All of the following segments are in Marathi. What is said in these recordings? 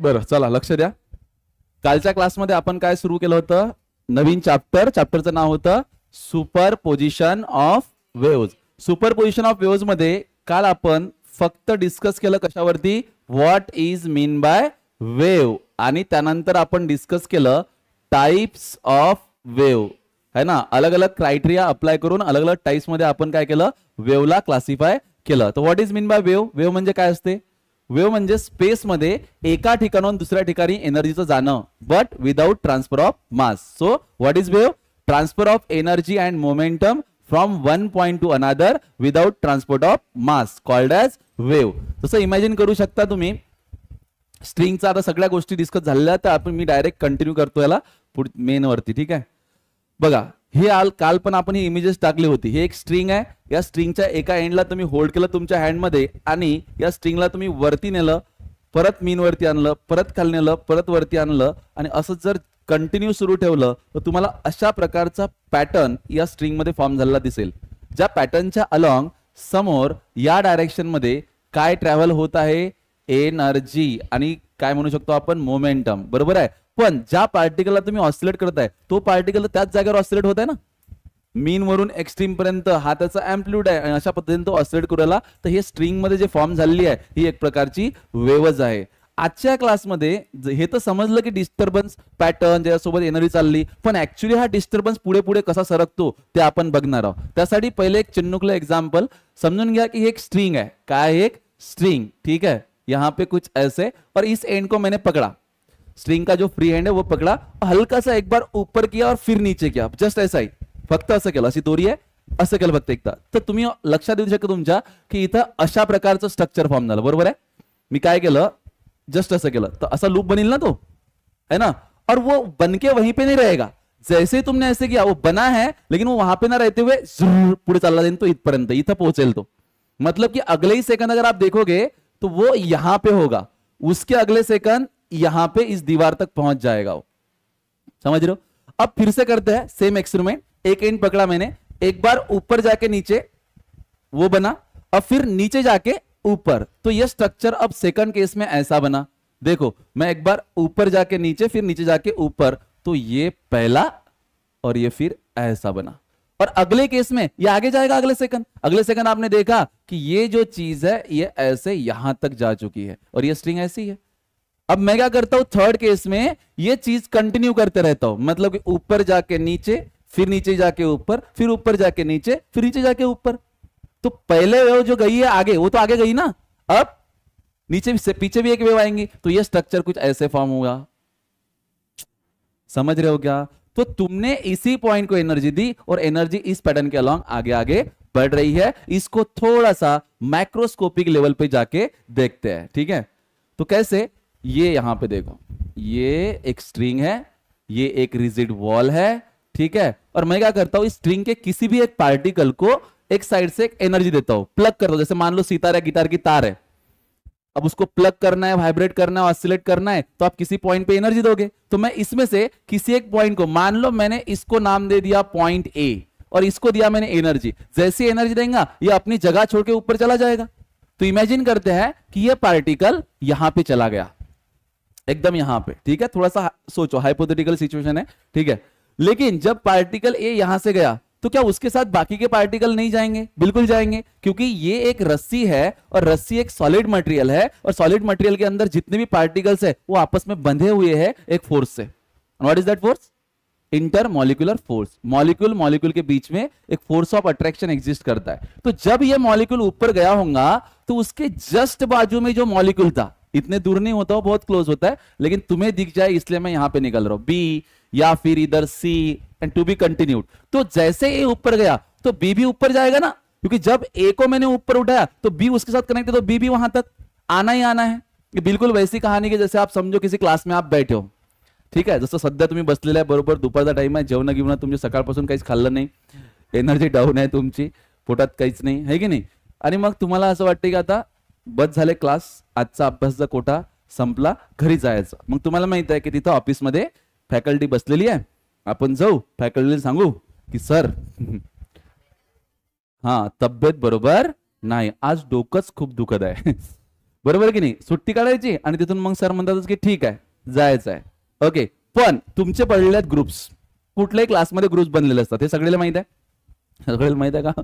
बरं चला लक्ष द्या. कालच्या क्लासमध्ये आपण काय सुरू केलं होतं? नवीन चॅप्टरचं नाव होतं superposition of waves. Superposition of waves मध्ये काल आपण फक्त डिस्कस केलं कशावरती? What is mean by wave. आणि त्यानंतर आपण डिस्कस केलं टाइप्स ऑफ वेव, है ना. अलग अलग क्रायटेरिया अप्लाय करून अलग अलग टाइप्स मध्ये आपण काय केलं? वेवला क्लासिफाय केलं. तर what is mean by wave? Wave म्हणजे काय असते? वेव म्हणजे स्पेस मध्ये एका ठिकाणाहून दुसऱ्या ठिकाणी एनर्जीचं जाणं, but without transfer of mass. So what is wave? Transfer of energy and momentum from one point two another without transport of mass, called as wave. तसं इमॅजिन करू शकता तुम्ही. स्ट्रिंगचा आता सगळ्या गोष्टी डिस्कस झालेल्या, तर आपण मी डायरेक्ट कंटिन्यू करतो याला मेन वरती. ठीक आहे, बघा हे काल पण आपण ही इमेजेस टाकली होती. हे एक स्ट्रिंग आहे. या स्ट्रिंगच्या एका एंडला तुम्ही होल्ड केलं तुमच्या हँडमध्ये आणि या स्ट्रिंगला तुम्ही वरती नेलं, परत मीन वरती आणलं, परत खाली नेलं, परत वरती आणलं आणि असं जर कंटिन्यू सुरू ठेवलं तर तुम्हाला अशा प्रकारचा पॅटर्न या स्ट्रिंग मध्ये फॉर्म झालेला दिसेल. ज्या पॅटर्नच्या अलॉंग समोर या डायरेक्शन मध्ये काय ट्रॅव्हल होत आहे? एनर्जी आणि काय म्हणू शकतो आपण? मोमेंटम. बरोबर आहे. पण ज्या पार्टिकलला तुम्ही ऑसिलेट करताय तो पार्टिकल त्याच जागेवर ऑसिलेट होत आहे ना. मीन वरून एक्स्ट्रीम पर्यंत हा त्याचा अँप्लिट्यूड आहे आणि अशा पद्धतीने तो ऑसिलेट करायला. तर हे स्ट्रिंग मध्ये जे फॉर्म झालेली आहे ही एक प्रकारची वेवच आहे. आजच्या क्लासमध्ये हे तर समजलं की डिस्टर्बन्स पॅटर्न ज्यासोबत एनर्जी चालली, पण ऍक्च्युली हा डिस्टर्बन्स पुढे पुढे कसा सरकतो ते आपण बघणार आहोत. त्यासाठी पहिले एक चिन्नुकलं एग्जाम्पल समझून घ्या की एक स्ट्रिंग है. काय? एक स्ट्रिंग. ठीक है, यहाँ पे कुछ ऐसे और इस एंड को मैंने पकड़ा. स्ट्रिंग का जो फ्री हैंड है वो पकड़ा, हल्का सा एक बार ऊपर किया और फिर नीचे किया, जस्ट ऐसा ही. फक्त असं केलं, अशी दोरी आहे, असं केलं फक्त एकदा. तर तुम्ही लक्षात येऊ शकता तुमच्या की इथं अशा प्रकारचं स्ट्रक्चर फॉर्म झालं. बरोबर आहे. मी काय केलं? जस्ट ऐसा केलं तर असा लूप बनेल ना तो, है ना. और वो बन के वहीं पे नहीं रहेगा. जैसे तुमने ऐसे किया वो बना है, लेकिन वो वहां पे ना रहते हुए पुढे चालला जाईल तो इथपर्यंत, इथं पोहोचेल तो. मतलब कि अगले ही सेकंड अगर आप देखोगे तो वो यहां पे होगा, उसके अगले सेकंड यहां पे इस दीवार तक पहुंच जाएगा वो. समझ रहे हो? अब फिर से करते हैं सेम एक्सपेरिमेंट. एक एंड पकड़ा मैंने, एक बार ऊपर जाके नीचे वो बना और फिर नीचे जाके ऊपर. तो ये स्ट्रक्चर अब सेकंड केस में ऐसा बना. देखो मैं एक बार ऊपर जाके नीचे फिर नीचे जाके ऊपर, तो ये पहला और ये फिर ऐसा बना. और अगले केस में ये आगे जाएगा. अगले सेकंड आपने देखा कि ये जो चीज है ये ऐसे यहां तक जा चुकी है और ये स्ट्रिंग ऐसी है. अब मैं क्या करता हूं? थर्ड केस में ये चीज कंटिन्यू करते रहता हूं. मतलब कि ऊपर जाके नीचे, फिर नीचे जाके ऊपर, फिर ऊपर जाके नीचे, फिर नीचे जाके ऊपर. तो पहले वेव जो गई है आगे, वो तो आगे गई ना. अब नीचे से पीछे भी एक वेव आएंगी, तो ये स्ट्रक्चर कुछ ऐसे फॉर्म होगा. समझ रहे हो क्या? तो तुमने इसी पॉइंट को एनर्जी दी और एनर्जी इस पैटर्न के अलॉन्ग आगे आगे बढ़ रही है. इसको थोड़ा सा माइक्रोस्कोपिक लेवल पे जाके देखते हैं. ठीक है, तो कैसे? ये यहां पे देखो, ये एक स्ट्रिंग है, ये एक रिजिड वॉल है. ठीक है, और मैं क्या करता हूं? इस स्ट्रिंग के किसी भी एक पार्टिकल को एक साइड से एक एनर्जी देता हूं, प्लग करता हूं. जैसे मान लो सितार या गिटार की तार है, अब उसको प्लग करना है, वाइब्रेट करना है, ऑसिलेट करना है, तो आप किसी पॉइंट पे एनर्जी दोगे. तो मैं इसमें से किसी एक पॉइंट को, मान लो मैंने इसको नाम दे दिया पॉइंट ए और इसको दिया मैंने एनर्जी. जैसी एनर्जी देंगे ये अपनी जगह छोड़ के ऊपर चला जाएगा. तो इमेजिन करते हैं कि ये पार्टिकल यहां पे चला गया, एकदम यहां पे. ठीक है, थोड़ा सा सोचो, हाइपोथेटिकल सिचुएशन है. ठीक है, लेकिन जब पार्टिकल ए यहां से गया तो क्या उसके साथ बाकी के पार्टिकल नहीं जाएंगे? बिल्कुल जाएंगे, क्योंकि ये एक रस्सी है और रस्सी एक सॉलिड मटेरियल है और सॉलिड मटेरियल के अंदर जितने भी पार्टिकल्स है वो आपस में बंधे हुए हैं एक force say. What is that force? Intermolecular force. Molecule K beach में एक फोर्स ऑफ अट्रैक्शन एग्जिस्ट करता है. तो जब ये मॉलिक्यूल ऊपर गया होगा तो उसके जस्ट बाजू में जो मॉलिक्यूल था, इतने दूर नहीं होता, वो बहुत क्लोज होता है, लेकिन तुम्हें दिख जाए इसलिए मैं यहां पे निकल रहा हूं, बी या फिर इधर C and to be continued. तो जैसे ए ऊपर गया तो बी भी ऊपर जाएगा ना, क्योंकि जब ए को मैंने ऊपर उठाया तो बी उसके साथ कनेक्ट है, तो बी भी वहां तक आना ही आना है. ये बिल्कुल वैसी कहाणी की जैसे आप समझो किसी क्लास में आप बैठे हो. ठीक आहे, जसं सध्या तुम्ही बसलेले आहे, बरोबर दुपारचा टाइम आहे, जेवण गिवणं तुमचे सकाळपासून काहीच खाल्लं नाही, एनर्जी डाऊन आहे तुमची, पोटात काहीच नाही आहे की नाही. आणि मग तुम्हाला असं वाटतं की आता बस झाले क्लास, आजचा अभ्यासचा कोटा संपला, घरी जायचं. मग तुम्हाला माहित आहे की तिथं ऑफिसमध्ये फॅकल्टी बसलेली आहे, आपण जाऊ फॅकल्टीला सांगू की सर हा तब्येत बरोबर नाही, आज डोकंच खूप दुखत आहे. बरोबर की नाही? सुट्टी काढायची आणि तिथून मग सर म्हणतात की ठीक आहे जायचं आहे. ओके, पण तुमचे पडलेले आहेत ग्रुप्स, कुठल्याही क्लासमध्ये ग्रुप्स बनलेले असतात, हे सगळ्याला माहित आहे? सगळ्याला माहित आहे का?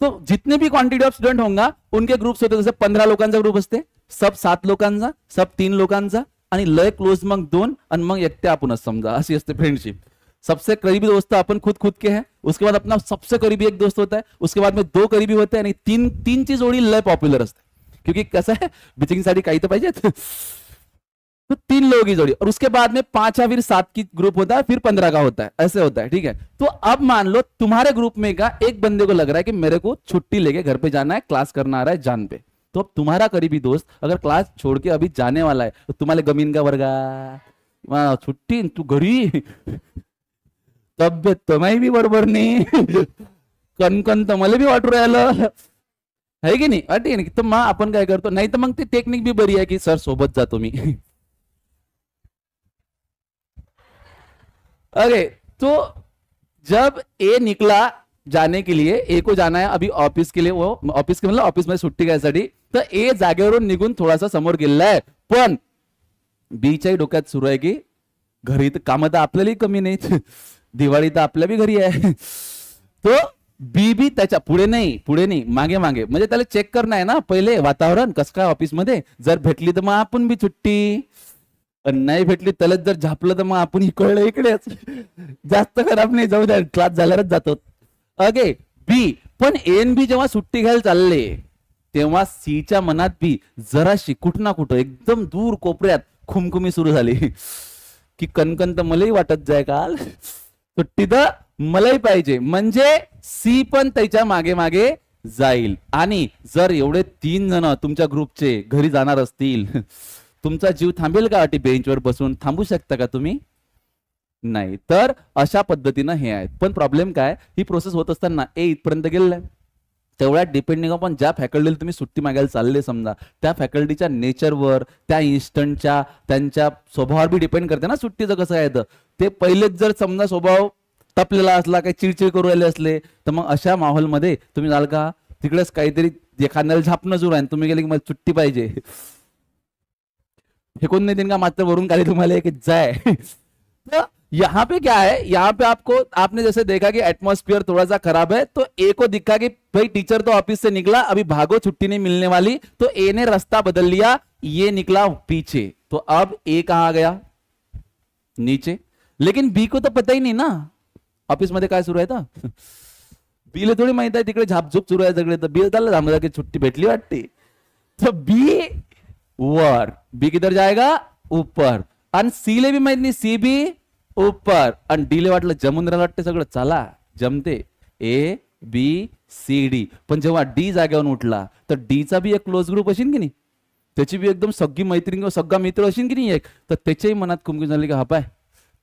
तो जितने भी क्वांटिटी ऑफ स्टुडंट होंगे उनके ग्रुप्स होते, जसे 15 लोकांचा ग्रुप असते, सब 7 लोकांचा, सब 3 लोकांचा, आणि लय क्लोज मग 2 आणि मग एकटे आपणच समजा, अशी असते फ्रेंडशिप. सबसे करीबी दोस्त अपन खुद के हैं, उसके बाद अपना सबसे करीबी एक दोस्त होता है, उसके बाद में 2 करीबी होते हैं, आणि तीन ची जोड़ी लय पॉपुलर असते, क्योंकि कैसा है बिचिंगसाठी काही तर पाहिजे. तो 3 लोगों की जोड़ी, और उसके बाद में 5 या फिर 7 की ग्रुप होता है, फिर 15 का होता है, ऐसे होता है. ठीक है, तो अब मान लो तुम्हारे ग्रुप में का एक बंदे को लग रहा है कि मेरे को छुट्टी लेके घर पे जाना है, क्लास करना आ रहा है जान पे. तो अब तुम्हारा करीबी दोस्त अगर क्लास छोड़ के अभी जाने वाला है, तो तुम्हारे गमीन का वर्गा छुट्टी तू घरी, तब्येत तर माही बी बरोबर नाही, कणकण तर मला बी वाटू राहिलं आहे की नाही, ठीक आहे. तर मग आपण काय करतो, नाही तर मग ते टेक्निक बी बरी आहे की सर सोबत जातो मी. अरे तो जब ए निकला जाने के लिए, ए को जाना है अभी ऑफिस के लिए, वो ऑफिस के मतलब ऑफिस में सुट्टी घ्यायसाठी, तर ए जागेवरून निघून थोडासा समोर गेलाय, पण बीच्याही डोक्यात सुरू आहे की घरी तर कामं तर आपल्यालाही कमी नाहीत, दिवाळी तर आपल्या बी घरी आहे. तो बी बी त्याच्या पुढे नाही मागे मागे, म्हणजे त्याला चेक करणं आहे ना पहिले वातावरण कसं काय ऑफिसमध्ये, जर भेटली तर मग आपण बी सुट्टी, नाही भेटली त्यालाच जर झापलं तर मग आपण इकडेच, जास्त खराब नाही, जाऊ द्या क्लास झाल्यावरच जातो. ओके, बी पण एन बी जेव्हा सुट्टी घ्यायला चालले, तेव्हा सीच्या मनात बी जराशी कुठं ना कुठं एकदम दूर कोपऱ्यात खुमखुमी सुरू झाली की कणकण तर मलाही वाटत जाय काल, सुट्टी तर मलाही पाहिजे. म्हणजे सी पण त्याच्या मागे मागे जाईल. आणि जर एवढे 3 जण तुमच्या ग्रुपचे घरी जाणार असतील, तुमचा जीव थांबेल का अटी बेंचवर बसून? थांबू शकता का तुम्ही? नाही. तर अशा पद्धतीनं हे आहेत. पण प्रॉब्लेम काय, ही प्रोसेस होत असताना ए इथपर्यंत गेलेलं, तेवढ्यात डिपेंडिंग आपण ज्या फॅकल्टीला तुम्ही सुट्टी मागायला चालले समजा, त्या फॅकल्टीच्या नेचरवर, त्या इन्स्टंटच्या त्यांच्या स्वभावावर बी डिपेंड करते ना सुट्टीचं कसं आहे. ते पहिलेच जर समजा स्वभाव तपलेला असला, काही चिडचिड करू राहिले असले, तर मग अशा माहोलमध्ये तुम्ही जाल का? तिकडेच काहीतरी एखाद्याला झापणं सुरू आहे, तुम्ही गेले की मला सुट्टी पाहिजे, फेकून नहीं देंगे मात्र वरून काली तुम्हारे कि जाए. तो यहाँ पे क्या है, यहाँ पे आपको आपने जैसे देखा कि एटमॉस्फेयर थोड़ा सा खराब है, तो ए को दिखा कि भाई टीचर तो ऑफिस से निकला, अभी भागो छुट्टी नहीं मिलने वाली, तो ए ने रास्ता बदल लिया, ये निकला पीछे. तो अब ए कहाँ गया? नीचे. लेकिन बी को तो पता ही नहीं ना ऑफिस मध्ये काय सुरू आहे तर बीला थोडी माहित आहे तिकडे झापझूप सुरू आहे सगळे, तर बी चाललं थांबला की छुट्टी भेटली वाटते. तो बी वर, बी किधर जाएगा? ऊपर. आणि सी ले भी माहित नाही, सी बी ऊपर. आणि डी ले वाटलं जमून राहिलं वाटते सगळं, चला जमते, ए बी सी डी. पण जेव्हा डी जाग्यावरून उठला तर डीचा बी एक क्लोज ग्रुप असेल की नाही, त्याची बी एकदम सगळी मैत्रीण सगळा मित्र असेल की नाही एक, तर त्याच्याही मनात कुमकुम झाली की हा पाय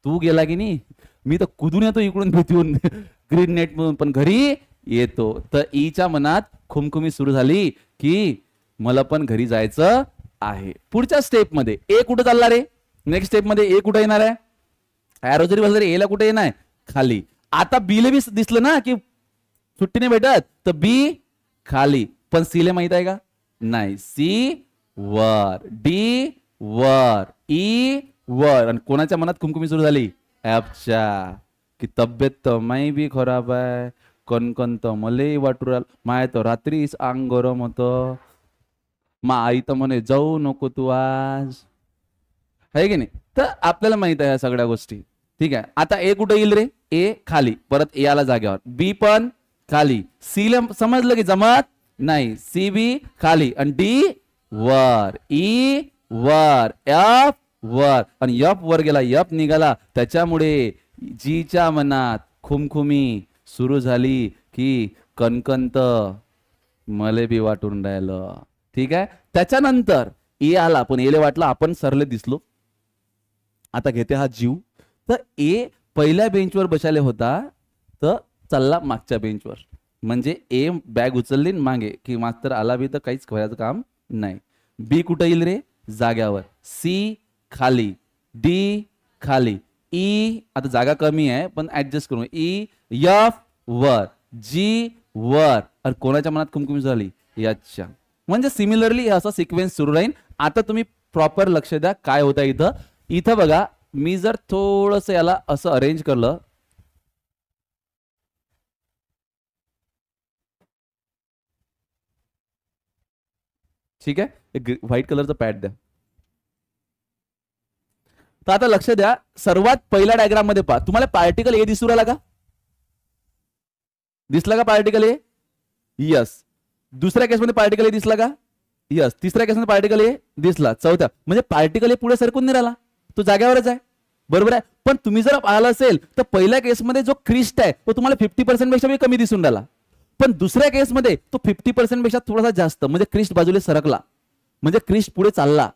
तू गेला की नाही, मी तर कुदून येतो इकडून भीतीहून ग्रीन नेट म्हणून, पण घरी येतो. तर ईच्या मनात खुमखुमी सुरू झाली की मला पण घरी जायचं आहे. पुढच्या स्टेप मध्ये ए कुठे चालला रे? नेक्स्ट स्टेप मध्ये ए कुठे येणार आहे? एरो जरी बसला रे, एला कुठे येणार? खाली. आता बी ले बी दिसलं ना की सुट्टी नाही भेटत, तर बी खाली. पण सी ले माहित आहे का? नाही. सी वर, डी वर, ई वर. आणि कोणाच्या मनात खुमखुमी सुरू झाली? ऍपच्या, की तब्येत तर माही बी खराब आहे, कणकण तर मलाही वाटू राहिलं, माय तर रात्रीच अंग गरम होतं, मा आई तर म्हणे जाऊ नको तू आज, आहे की नाही. तर आपल्याला माहित आहे या सगळ्या गोष्टी. ठीक आहे. आता ए कुठे येईल रे? ए खाली, परत ए आला जागेवर, बी पण खाली, सी ला समजलं की जमत नाही, सी बी खाली, आणि डी वर, ई वर, एफ वर, आणि एफ वर गेला, एफ निघाला. त्याच्यामुळे जीच्या मनात खुमखुमी सुरू झाली की कणकणत मले बी वाटून राहिलं. ठीक आहे. त्याच्यानंतर ए आला, पण एले वाटलं आपण सरले दिसलो, आता घेते हा जीव. तर ए पहिल्या बेंचवर बसायला होता, तर चालला मागच्या बेंचवर. म्हणजे ए बॅग उचलली मागे की मास्तर आला बी तर काहीच करायचं काम नाही. बी कुठे येईल रे? जाग्यावर. सी खाली, डी खाली, ई आता जागा कमी आहे पण ऍडजस्ट करू, ई एफ वर, जी वर. आणि कोणाच्या मनात कुमकुम झाली? याच्या. म्हणजे सिमिलरली असा सिक्वेन्स सुरू राहील. आता तुम्ही प्रॉपर लक्ष द्या काय होतं इथं. इथं बघा, मी जर थोडस याला असं अरेंज केलं, ठीक आहे, एक व्हाईट कलरचा पॅड द्या. तर आता लक्ष द्या, सर्वात पहिल्या डायग्राम मध्ये पहा, तुम्हाला पार्टिकल ए दिसू राहिला का? दिसला का पार्टिकल ए? यस. दुसऱ्या केसमध्ये पार्टिकल ए दिसला का? यस. तिसऱ्या केसमध्ये पार्टिकल ए दिसला. चौथ्या म्हणजे पार्टिकल ए पुढे सरकून नाही राहिला, तो जाग्यावरच आहे. बरोबर आहे. पण तुम्ही जर पाहिलं असेल तर पहिल्या केसमध्ये जो क्रिस्ट आहे तो तुम्हाला 50% पेक्षा कमी दिसून राहिला, पण दुसऱ्या केसमध्ये तो 50% पेक्षा थोडासा जास्त, म्हणजे क्रिस्ट बाजूला सरकला, म्हणजे क्रिस्ट पुढे चालला,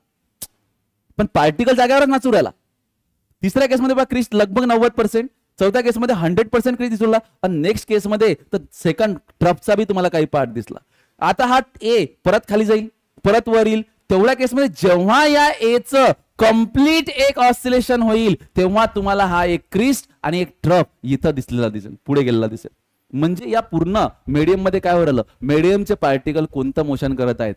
पण पार्टिकल जाग्यावरच नाचू राहिला. तिसऱ्या केसमध्ये बघा क्रिस्ट लगभग 90%, चौथ्या केसमध्ये 100% क्रिस्ट दिसला, आणि नेक्स्ट केसमध्ये तर सेकंड ट्रफचा बी तुम्हाला काही पार्ट दिसला. आता हा ए परत खाली जाईल, परत वर येईल. तेवढ्या केसमध्ये जेव्हा या एचं कंप्लीट एक ऑसिलेशन होईल तेव्हा तुम्हाला हा एक क्रिस्ट आणि एक ट्रफ इथं दिसलेला दिसेल, पुढे गेलेला दिसेल. म्हणजे या पूर्ण मीडियम मध्ये काय हो राहिलं, मीडियमचे पार्टिकल कोणतं मोशन करत आहेत,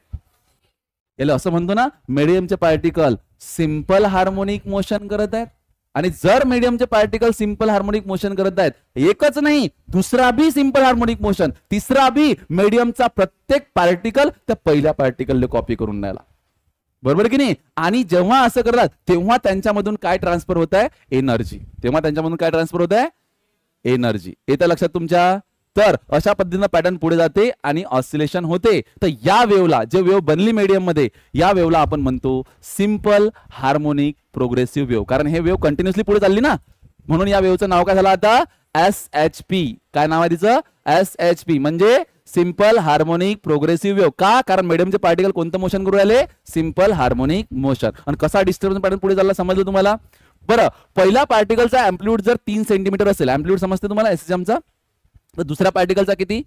याला असं म्हणतो ना, मीडियमचे पार्टिकल सिंपल हार्मोनिक मोशन करत आहेत. आणि जर मीडियमचे पार्टिकल सिंपल हार्मोनिक मोशन करत आहेत, एकच नाही दुसरा बी सिंपल हार्मोनिक मोशन, तिसरा बी मीडियमचा प्रत्येक पार्टिकल त्या पहिल्या पार्टिकलने कॉपी करून न्यायला. बरोबर की नाही? आणि जेव्हा असं करतात तेव्हा त्यांच्यामधून काय ट्रान्सफर होत आहे, एनर्जी. तेव्हा त्यांच्यामधून काय ट्रान्सफर होत आहे, एनर्जी. येतं लक्षात तुमच्या? तर अशा पद्धतीनं पॅटर्न पुढे जाते आणि ऑसिलेशन होते. तर या वेवला, जे वेव बनली मीडियम मध्ये, या वेवला आपण म्हणतो सिंपल हार्मोनिक प्रोग्रेसिव्ह वेव. कारण हे वेव कंटिन्युअसली पुढे चालली ना, म्हणून या वेवचं नाव काय झालं आता, SHP. काय नाव आहे तिचं? SHP म्हणजे सिंपल हार्मोनिक प्रोग्रेसिव्ह वेव. का? कारण मीडियमचे पार्टिकल कोणतं मोशन करू राहिले, सिंपल हार्मोनिक मोशन. आणि कसा डिस्टर्बन्स पॅटर्न पुढे चालला समजलं तुम्हाला? बरं, पहिला पार्टिकलचा अँप्लिट्यूड जर 3 सेंटीमीटर असेल, अँप्लिट्यूड समजते तुम्हाला एसएचएमचा, तर दुसऱ्या पार्टिकलचा किती,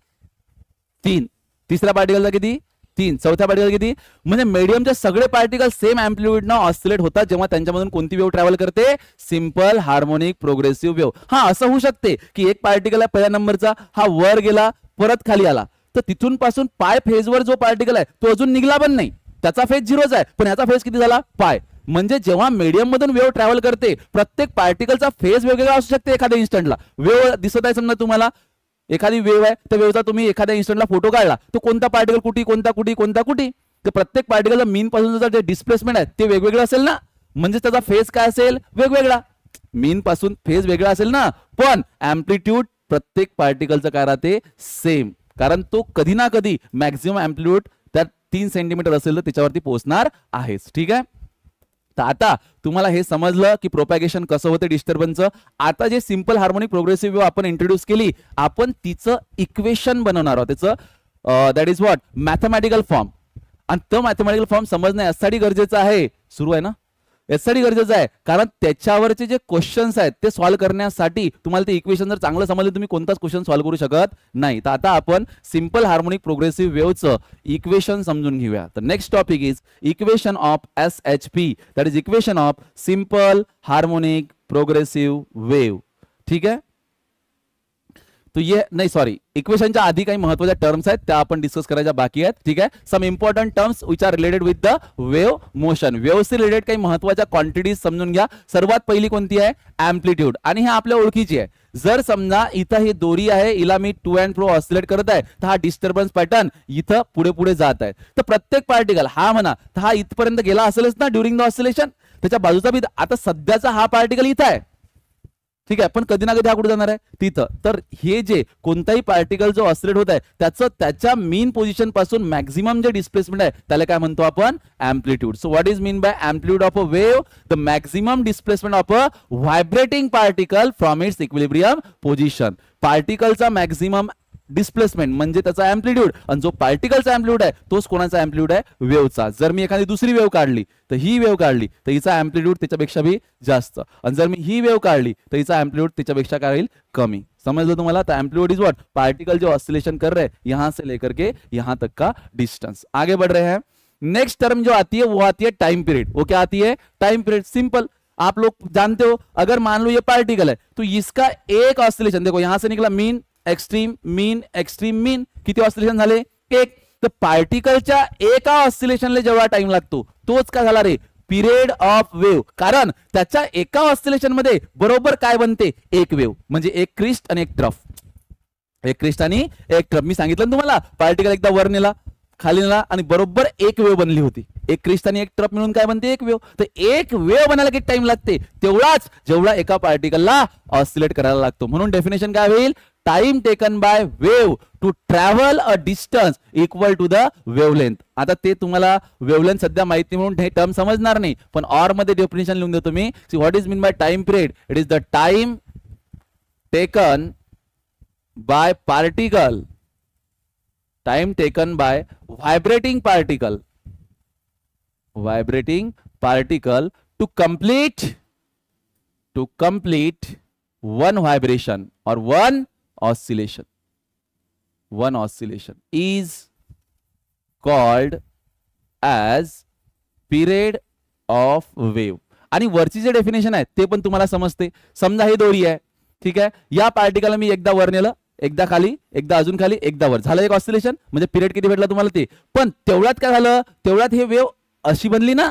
3. तिसऱ्या पार्टिकलचा किती, 3. चौथ्या पार्टिकल किती? म्हणजे मीडियमचे सगळे पार्टिकल सेम अँप्लिट्यूड न ऑसिलेट होतात जेव्हा त्यांच्यामधून कोणती वेव ट्रॅव्हल करते, सिंपल हार्मोनिक प्रोग्रेसिव्ह वेव. हा, असं होऊ शकते की एक पार्टिकल आहे पहिल्या नंबरचा, हा वर गेला परत खाली आला, तर तिथून पासून पाय फेजवर जो पार्टिकल आहे तो अजून निघला पण नाही, त्याचा फेज 0च आहे, पण याचा फेज किती झाला, पाय. म्हणजे जेव्हा मीडियम मधून वेव ट्रॅव्हल करते, प्रत्येक पार्टिकलचा फेज वेगवेगळा असू शकते. एखाद्या इन्स्टंटला वेव दिसत आहे समजा तुम्हाला, एखादी वेव आहे, त्या वेवचा तुम्ही एखाद्या इन्स्टंटला फोटो काढला, तो कोणता पार्टिकल कुठे, कोणता कुठे, कोणता कुठे, तर प्रत्येक पार्टिकलचा मीन पासून जे डिस्प्लेसमेंट आहे ते वेगवेगळं असेल ना, म्हणजे त्याचा फेज काय असेल, वेगवेगळा. मीन पासून फेज वेगळा असेल ना, पण अँप्लिट्यूड प्रत्येक पार्टिकलचं काय राहते, सेम. कारण तो कधी ना कधी मॅक्झिमम अँप्लिट्यूड त्या 3 सेंटीमीटर असेल तर त्याच्यावरती पोहोचणार आहेच. ठीक आहे. तर आता तुम्हाला हे समजलं की प्रोपॅगेशन कसं होतं डिस्टर्बन्सचं. आता जे सिंपल हार्मोनिक प्रोग्रेसिव्ह वेव आपण इंट्रोड्यूस केली, आपण तिचं इक्वेशन बनवणार आहोत, त्याचं that is what, mathematical form. आणि तो मॅथमॅटिकल फॉर्म समजणं यासाठी गरजेचं आहे, सुरू आहे ना, यासाठी गरजेचं आहे, कारण त्याच्यावरचे जे क्वेश्चन्स आहेत ते सॉल्व्ह करण्यासाठी तुम्हाला ते इक्वेशन जर चांगलं समजलं तुम्ही कोणताच क्वेश्चन सॉल्व्ह करू शकत नाही. तर आता आपण सिंपल हार्मोनिक प्रोग्रेसिव्ह वेवचं इक्वेशन समजून घेऊया. तर next topic is equation of SHP, that is equation of simple harmonic progressive wave. ठीक आहे. तो ये नाही, सॉरी, इक्वेशनच्या आधी काही महत्त्वाच्या टर्म्स आहेत त्या आपण डिस्कस करायच्या बाकी आहेत. ठीक आहे. Some important terms which are related with the wave motion. वेव्हशी रिलेटेड काही महत्त्वाच्या क्वांटिटीज समजून घ्या. सर्वात पहिली कोणती आहे, अँप्लिट्यूड. आणि हे आपल्या ओळखीची आहे. जर समजा इथं ही दोरी आहे, हिला मी टू अँड फ्रो ऑसिलेट करत आहे, तर हा डिस्टर्बन्स पॅटर्न इथं पुढे पुढे जात आहे. तर प्रत्येक पार्टिकल हा म्हणा तर हा इथपर्यंत गेला असेलच ना ड्युरिंग द ऑसिलेशन, त्याच्या बाजूचा बी. आता सध्याचा हा पार्टिकल इथं आहे, ठीक आहे, पण कधी ना कधी हा कुठे जाणार आहे, तिथं. तर हे जे कोणताही पार्टिकल जो ऑसिलेट होत आहे त्याचं त्याच्या मीन पोझिशन पासून मॅक्झिमम जे डिस्प्लेसमेंट आहे त्याला काय म्हणतो आपण, amplitude. So what is mean by amplitude of a wave, the maximum displacement of a vibrating particle from its equilibrium position. पार्टिकलचा मॅक्झिमम डिस्प्लेसमेंट म्हणजे त्याचा अँप्लिट्यूड, आणि जो पार्टिकलचा अँप्लिट्यूड आहे तोच कोणाचा अँप्लिट्यूड आहे, वेवचा. जर मी एखादी दुसरी वेव काढली तर ही वेव काढली तर हिचा अँप्लिट्यूड त्याच्यापेक्षा भी जास्त, आणि जर मी ही वेव काढली तर हिचा अँप्लिट्यूड त्याच्यापेक्षा काय होईल, कमी. समझ तुम्हाला? तर अँप्लिट्यूड इज व्हाट, पार्टिकल जो ऑसिलेशन कर रहे हैं यहां से लेकर के यहां तक का डिस्टेंस. आगे बढ़ रहे हैं. नेक्स्ट टर्म जो आती है वो आती है टाइम पीरियड. वो क्या आती है, टाइम पीरियड. सिंपल, आप लोग जानते हो, अगर मान लो ये पार्टिकल है तो इसका एक ऑसिलेशन, देखो यहां से निकला मीन एक्सट्रीम मीन एक्सट्रीम मीन, किती ऑसिलेशन झाले, एक. तर पार्टिकलच्या एका ऑसिलेशनला जेवढा टाइम लागतो तोच काय झाला रे, पिरियड ऑफ वेव्ह. कारण त्याच्या एका ऑसिलेशन मध्ये बरोबर काय बनते, एक वेव्ह. म्हणजे एक क्रिस्ट आणि एक ट्रफ, एक क्रिस्ट आणि एक ट्रफ. मी सांगितलं तुम्हाला, पार्टिकल एकदा वर नेला, खाली नेला आणि बरोबर एक वेव्ह बनली होती. एक क्रिस्ट आणि एक ट्रफ मिळून काय बनते, एक वेव्ह. तर एक वेव्ह बनायला किती टाइम लागते, तेवढाच जेवढा एका पार्टिकलला ऑसिलेट करायला लागतो. म्हणून डेफिनेशन काय होईल, time taken by wave to travel a distance equal to the wavelength. आता ते तुम्हाला वेव्हलेंथ सध्या माहिती म्हणून हे टर्म समजणार नाही, पण ऑर मध्ये डेफिनेशन लिहून देतो मी. See what is mean by time period, it is the time taken by particle, time taken by vibrating particle to complete one vibration or one oscillation is called as period of wave. आणि वरची जे डेफिनेशन आहे ते पण तुम्हाला समजते. समजा ही दोरी आहे, ठीक आहे, या पार्टिकलला मी एकदा वर नेलं, एकदा खाली, एकदा अजून खाली, एकदा वर, झालं एक ऑसिलेशन. म्हणजे पिरियड किती भेटला तुम्हाला ते. पण तेवढ्यात काय झालं, तेवढ्यात हे वेव्ह अशी बनली ना,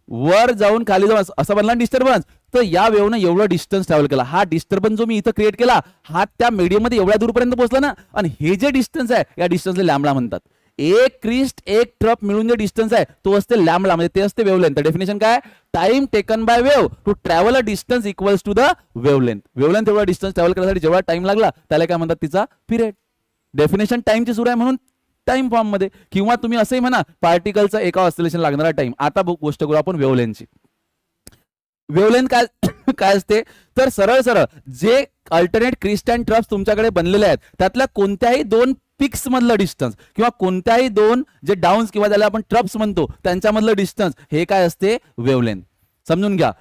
वर जाऊन खाली जाऊन असं बनला डिस्टर्बन्स. तर या वेव्हनं एवढं डिस्टन्स ट्रॅव्हल केला. हा डिस्टर्बन्स जो मी इथं क्रिएट केला, हा त्या मीडियम मध्ये एवढ्या दूरपर्यंत पोहोचला ना. आणि हे जे डिस्टन्स आहे, या डिस्टन्सला लॅम्बडा म्हणतात. एक क्रिस्ट एक ट्रफ मिळून जे डिस्टन्स आहे तो असते लॅम्बडा, म्हणजे ते असते वेव्हलेंथ. डेफिनेशन काय, time taken by wave to travel a distance equals to the wavelength. Wavelength एवढा डिस्टन्स ट्रॅव्हल करण्यासाठी जेवढा टाइम लागला त्याला काय म्हणतात, तिचा पिरियड. डेफिनेशन टाइमची सुरू आहे म्हणून टाइम फॉर्म मध्ये. किंवा तुम्ही असंही म्हणा, पार्टिकलचा एका ऑसिलेशन लागणारा टाइम. आता गोष्ट करू आपण वेव्हलेंथची. वेव्हलेंथ काय असते, तर सरळ सरळ जे अल्टरनेट क्रिस्ट अँड ट्रफ तुमच्याकडे बनलेले आहेत त्यातल्या कोणत्याही दोन पिक्स मधलं डिस्टन्स किंवा कोणत्याही दोन जे डाऊन्स किंवा ज्याला आपण ट्रफ्स म्हणतो त्यांच्यामधलं डिस्टन्स, हे काय असते, वेव्हलेंथ. समजून घ्या,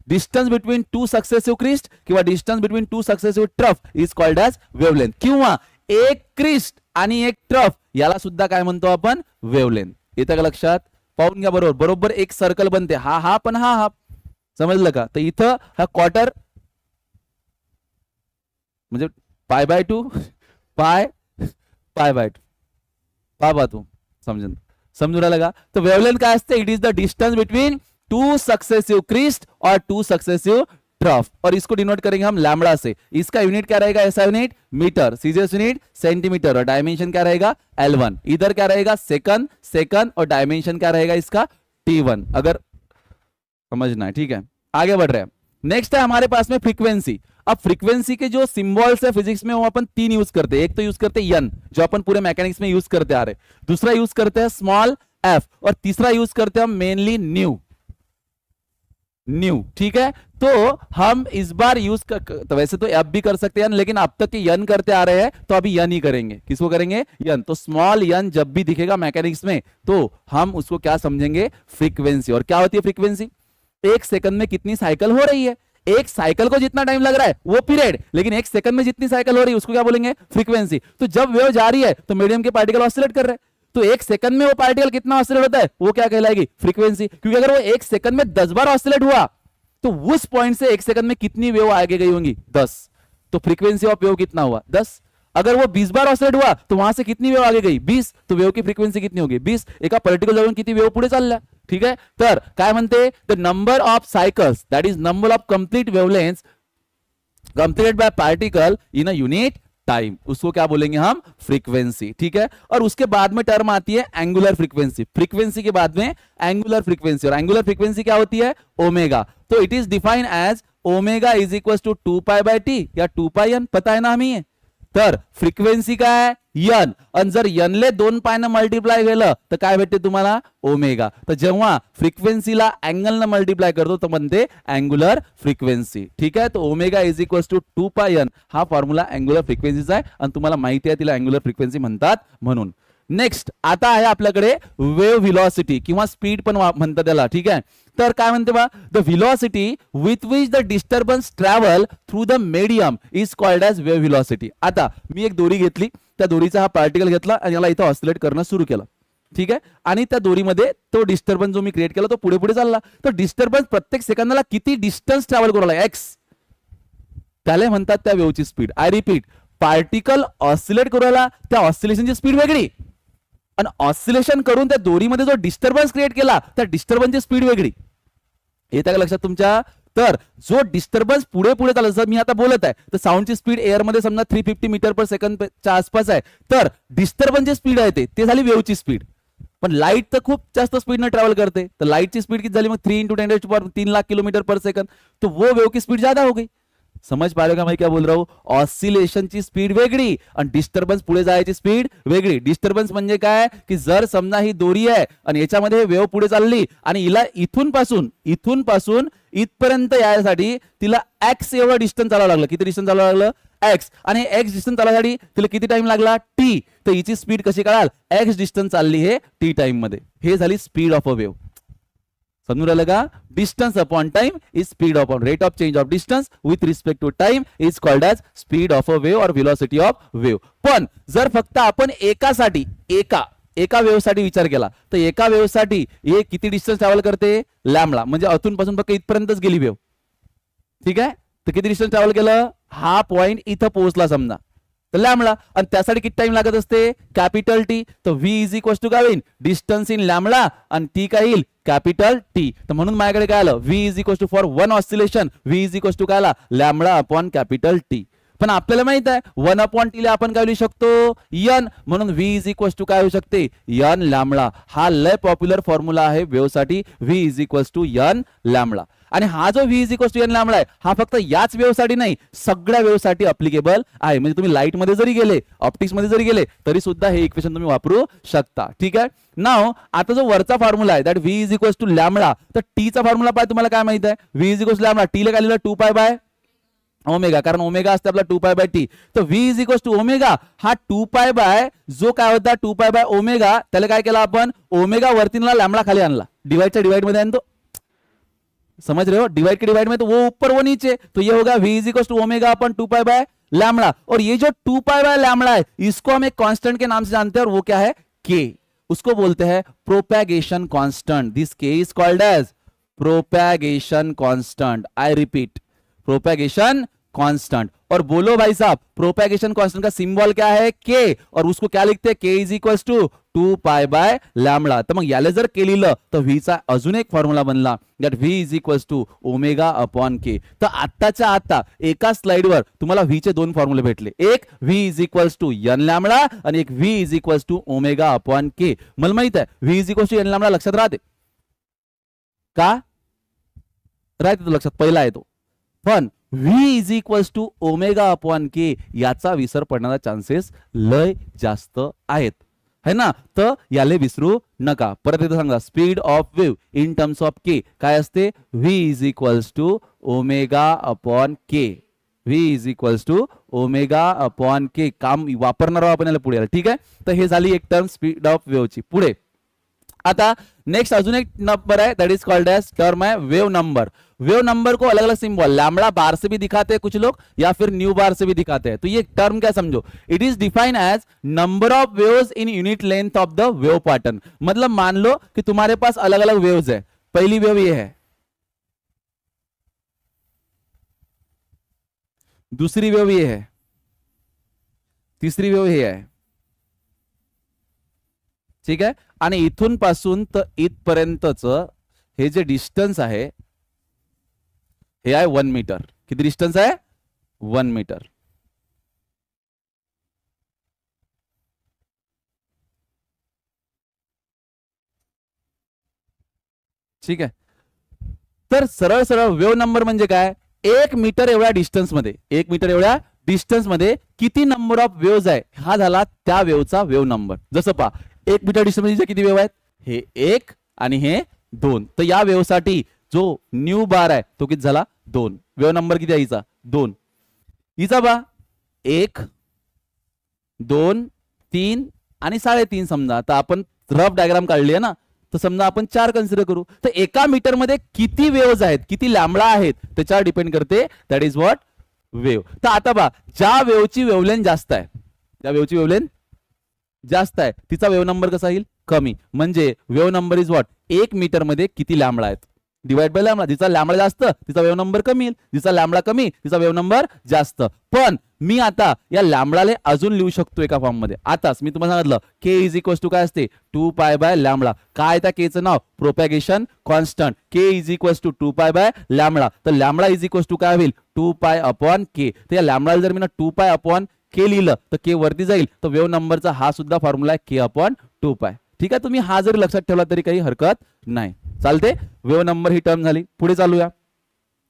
distance between two successive crest किंवा distance between two successive trough is called as wavelength. किंवा एक क्रिस्ट आणि एक ट्रफ याला सुद्धा काय म्हणतो आपण, वेव्हलेंथ. येतं का लक्षात, पाहून घ्या बरोबर. बरोबर एक सर्कल बनते, हा हा पण हा हा, समजलं का. तर इथं हा क्वार्टर म्हणजे pi by two, pi by two, पा बा तू समजून राहिला का. तर वेव्हलेंथ काय असते, it is the distance between two successive crest और टू सक्सेसिव ट्रफ. और इसको डिनोट करेंगे हम लैम्बडा से. इसका यूनिट क्या रहेगा, ऐसा unit metre, CGS unit centimetre, और डायमेंशन क्या रहेगा L1. इधर क्या रहेगा सेकंड, और डायमेंशन क्या रहेगा इसका T1. अगर समझना है, ठीक है. आगे बढ़ रहे हैं. नेक्स्ट है हमारे पास में फ्रीक्वेंसी. अब फ्रीक्वेंसी के जो सिंबल्स है फिजिक्स में वो अपन तीन यूज करते हैं. एक तो यूज करते हैं यन, जो अपन पूरे मैकेनिक्स में यूज करते आ रहे. दूसरा यूज करते हैं स्मॉल एफ, और तीसरा यूज करते हैं मेनली न्यू. ठीक है. तो हम इस बार यूज तो वैसे तो एफ भी कर सकते हैं, लेकिन अब तक यन करते आ रहे हैं तो अभी यन ही करेंगे. किसको करेंगे, यन. तो स्मॉल यन जब भी दिखेगा मैकेनिक्स में तो हम उसको क्या समझेंगे, फ्रीक्वेंसी. और क्या होती है फ्रीक्वेंसी, एक सेकंड में कितनी साइकिल हो रही है. एक साइकिल को जितना टाइम लग रहा है वो पीरियड, लेकिन एक सेकंड में जितनी साइकिल हो रही है उसको क्या बोलेंगे, फ्रीक्वेंसी. तो जब वेव जा रही है तो मीडियम के पार्टिकल ऑसिलेट कर रहे हैं, तो एक सेकंड में वो पार्टिकल कितना ऑसिलेट होता है वो क्या कहलाएगी, फ्रीक्वेंसी. क्योंकि अगर वो एक सेकंड में 10 बार ऑसिलेट हुआ तो उस पॉइंट से एक सेकंड में कितनी वेव आगे गई होंगी, 10. तो फ्रीक्वेंसी ऑफ वेव कितना हुआ, 10. अगर वो 20 बार ऑसिलेट हुआ तो वहां से कितनी वेव आगे गई, 20. तो वेव की फ्रीक्वेंसी कितनी होगी, 20. एका पर्टिक्युलर जाऊन किती वेव पुढे चालल्या. ठीक आहे. तर काय म्हणते, the number of cycles that is number of complete wavelengths completed by particle in a unit time, उसको क्या बोलेंगे हम, फ्रीक्वेंसी. ठीक है. और उसके बाद में टर्म आती है एंगुलर फ्रीक्वेंसी. फ्रीक्वेंसी के बाद में एंगुलर फ्रीक्वेंसी, और एंगुलर फ्रीक्वेंसी क्या होती है, ओमेगा. तो it is defined as omega is equal to 2 pi T या 2 पाई एन, पता है ना हमें. तर फ्रीक्वेंसी काय, यन. आणि जर यनले 2 पायनं मल्टिप्लाय केलं तर काय भेटते तुम्हाला, ओमेगा. तर जेव्हा फ्रीक्वेन्सीला अँगलनं मल्टिप्लाय करतो तर म्हणते अँगुलर फ्रीक्वेन्सी. ठीक आहे. तो ओमेगा इज इक्वल टू 2 पाय एन हा फॉर्म्युला अँगुलर फ्रीक्वेन्सीचा आहे, आणि तुम्हाला माहिती आहे तिला अँगुलर फ्रीक्वेन्सी म्हणतात म्हणून. नेक्स्ट आता आहे आपल्याकडे वेव्ह व्हेलॉसिटी किंवा स्पीड पण म्हणतात त्याला. ठीक आहे. तर काय म्हणते बा, the velocity with which the disturbance travel through the medium is called as wave velocity. आता मी एक दोरी घेतली, त्या दोरीचा हा पार्टिकल घेतला आणि याला इथं ऑसिलेट करणं सुरू केलं. ठीक आहे. आणि त्या दोरीमध्ये तो डिस्टर्बन्स जो मी क्रिएट केला तो पुढे पुढे चालला. तो डिस्टर्बन्स प्रत्येक सेकंदाला किती डिस्टन्स ट्रॅव्हल करू लागला, एक्स, त्याला म्हणतात त्या वेव्हची speed. I repeat, particle oscillate करू लागला, त्या ऑसिलेशनची स्पीड वेगळी, आणि ऑसिलेशन करून त्या दोरीमध्ये जो डिस्टर्बन्स क्रिएट केला त्या डिस्टर्बन्सची स्पीड वेगळी. येतं का लक्षात तुमच्या? तर जो डिस्टर्बन्स पुढे पुढे चालला, जर मी आता बोलत आहे तर साऊंडची स्पीड एअरमध्ये समजा 350 मीटर पर सेकंडच्या आसपास आहे, तर डिस्टर्बन्सची स्पीड आहे ते झाली वेव्हची स्पीड. पण लाईट तर खूप जास्त स्पीडने ट्रॅव्हल करते, तर लाईटची स्पीड किती झाली मग 3 × 10⁻³ 3 लाख किलोमीटर पर सेकंड, तो वो वेव की स्पीड ज्यादा हो गई. समझ पा रहे हो का मैं क्या बोल रहा हूं? ऑसिलेशनची स्पीड वेगळी आणि डिस्टर्बन्स पुढे जायची स्पीड वेगळी. डिस्टर्बन्स म्हणजे काय की जर समजा ही दोरी आहे आणि याच्यामध्ये वेव्ह पुढे चालली आणि हिला इथून पासून इथपर्यंत यायसाठी तिला एक्स एवढं डिस्टन्स चालावं लागलं. किती डिस्टन्स चालावं लागलं? एक्स. आणि एक्स डिस्टन्स चालण्यासाठी तिला किती टाइम लागला? टी. तर हिची स्पीड कशी कळाल? एक्स डिस्टन्स चालली हे टी टाइम मध्ये. हे झाली स्पीड ऑफ अ वेव्ह. समजून राहिलं का? Distance upon time is speed upon rate of change of distance with respect to time is called as speed of a wave और व्हेलॉसिटी ऑफ वेव्ह. पण जर फक्त आपण एका वेव्ह साठी विचार केला तर एका वेव्ह साठी हे किती डिस्टन्स ट्रॅव्हल करते? लॅम्बडा. म्हणजे अथून पासून फक्त इथपर्यंतच गेली वेव्ह. ठीक आहे, तर किती डिस्टन्स ट्रॅव्हल केलं? हा पॉइंट इथं पोहोचला समजा तर लॅम्बडा. आणि त्यासाठी किती टाइम लागत असते? Capital T. तर व्ही इज इक्वल टू काय होईल? डिस्टन्स इन लॅम्बडा आणि टी काय येईल? Capital T. तर म्हणून माझ्याकडे काय आलं? V is equal to for one oscillation V is equal to काय आला? Lambda upon capital T. पण आपल्याला माहित आहे 1 अपॉन टी ला आपण काय लिहू शकतो? एन. म्हणून व्ही इज इक्वल टू काय होऊ शकते? N lambda. हा लय पॉप्युलर फॉर्म्युला आहे वेव्ह साठी. V is equal to n lambda. आणि हा जो V is equal to n lambda आहे हा फक्त याच वेव्ह साठी नाही, सगळ्या वेव्ह साठी अप्लिकेबल आहे. म्हणजे तुम्ही लाईट मध्ये जरी गेले, ऑप्टिक्स मध्ये जरी गेले तरी सुद्धा हे इक्वेशन तुम्ही वापरू शकता. ठीक आहे. नाव आता जो वरचा फॉर्म्युला आहे that V is equal to lambda, तर टी चा फॉर्म्युला पाय तुम्हाला काय माहित आहे? V is equal to lambda, T ला काय लिहिलं? 2π/ओमेगा, कारण ओमेगा असते आपला 2π/t. तर V is equal to omega, हा 2π जो काय होता 2π/ओमेगा त्याला काय केला आपण? ओमेगा वरतीला लॅम्बडा खाली आणला. डिवाइडच्या डिवाइड मध्ये आणतो. समझ रहे हो? डिवाइड के डिवाइड में तो वो ऊपर वो नीचे, तो ये होगा v is equal to omega upon 2π/लैम्बडा. और ये जो 2π/लैम्बडा है इसको हम एक कांस्टेंट के नाम से जानते हैं और वो क्या है? k. उसको बोलते हैं propagation constant. This k is called as propagation constant. I repeat, propagation constant. और बोलो भाई साहब प्रोपैगेशन कांस्टेंट का सिंबल क्या है? k. और उसको क्या लिखते हैं? k इज इक्वल टू 2π/लॅम्बडा. तर मग याला जर के लिहिलं तर v चा अजून एक फॉर्म्युला बनला that v is equal to omega upon k. तर आत्ताच्या आता एका स्लाइडवर तुम्हाला v चे दोन फॉर्म्युले भेटले. एक v is equal to n lambda आणि एक v is equal to omega upon k. मला माहित आहे v is equal to n lambda लक्षात राहते का? राहते तो लक्षात, पहिला आहे तो. पण v is equal to omega upon k याचा विसर पडण्याचा चान्सेस लय जास्त आहेत, है ना? तर याले विसरू नका. परत एकदा सांगा, speed of wave in terms of k काय असते? v is equal to omega upon k. v is equal to omega upon k. काम वापरणार आहोत आपण याला पुढे. ठीक आहे, तर हे झाली एक टर्म स्पीड ऑफ वेव्हची. पुढे आता नेक्स्ट अजून एक नंबर है that is called as term है वेव नंबर. वेव नंबर को अलग अलग सिंबल लैम्बडा बार से भी दिखाते हैं कुछ लोग या फिर न्यू बार से भी दिखाते हैं. तो ये टर्म क्या समझो? It is defined as number of waves in unit length of the wave pattern. मतलब मान लो कि तुम्हारे पास अलग अलग वेव्स है. पहली वेव ये है, दूसरी वेव ये है, तीसरी वेव ये है. ठीक आहे. आणि इथून पासून तर इथपर्यंतच हे जे डिस्टन्स आहे हे आहे 1 मीटर. किती डिस्टन्स आहे? 1 मीटर. ठीक आहे. तर सरळ सरळ वेव्ह नंबर म्हणजे काय? 1 मीटर एवढ्या डिस्टन्स मध्ये, 1 मीटर एवढ्या डिस्टन्स मध्ये किती नंबर ऑफ वेव्स आहे हा झाला त्या वेव्हचा वेव्ह नंबर. जसं पहा 1 मीटर डिस्टन्स मध्ये किती वेव्ह आहेत? हे 1 आणि हे 2. तर या वेव्ह साठी जो न्यू बार आहे तो किती झाला? 2. वेव्ह नंबर किती आहे हिचा? 2. हिचा बा 1 2 3 आणि 3.5 समजा. तर आपण रफ डायग्राम काढली आहे ना, तर समजा आपण 4 कन्सिडर करू. तर एका मीटर मध्ये किती वेव्स आहेत, किती लॅम्बडा आहेत त्याच्यावर डिपेंड करते. That is what? वेव्ह. तर आता बा ज्या वेव्हची वेव्हलेंथ जास्त आहे, त्या वेव्हची वेव्हलेंथ जास्त आहे तिचा वेव्ह नंबर कसा येईल? कमी. म्हणजे wave number is what? 1 metre मध्ये किती लॅम्बडा आहेत. Divide by lambda. जिचा लॅमडा जास्त तिचा वेव्ह नंबर कमी येईल, जिचा लॅमडा कमी तिचा वेव्ह नंबर जास्त. पण मी आता या लॅमडाला अजून लिहू शकतो एका फॉर्म मध्ये. आताच मी तुम्हाला सांगितलं के इज इक्वल टू काय असते 2 पाय बाय लॅमडा. काय त्या केचं नाव propagation constant. K is equal to 2 pi by lambda. तर लॅमडा इज इक्वल टू काय होईल 2 पाय अपॉन के. तर या लॅमडाला जर मी 2 पाय अपॉन के लिहिलं तर के वरती जाईल. तर वेव्ह नंबरचा हा सुद्धा फॉर्म्युला आहे के अपॉन 2 पाय. ठीक आहे, तुम्ही हा जरी लक्षात ठेवला तरी काही हरकत नाही, चालते. वेव्ह नंबर ही टर्म झाली. पुढे चालूया.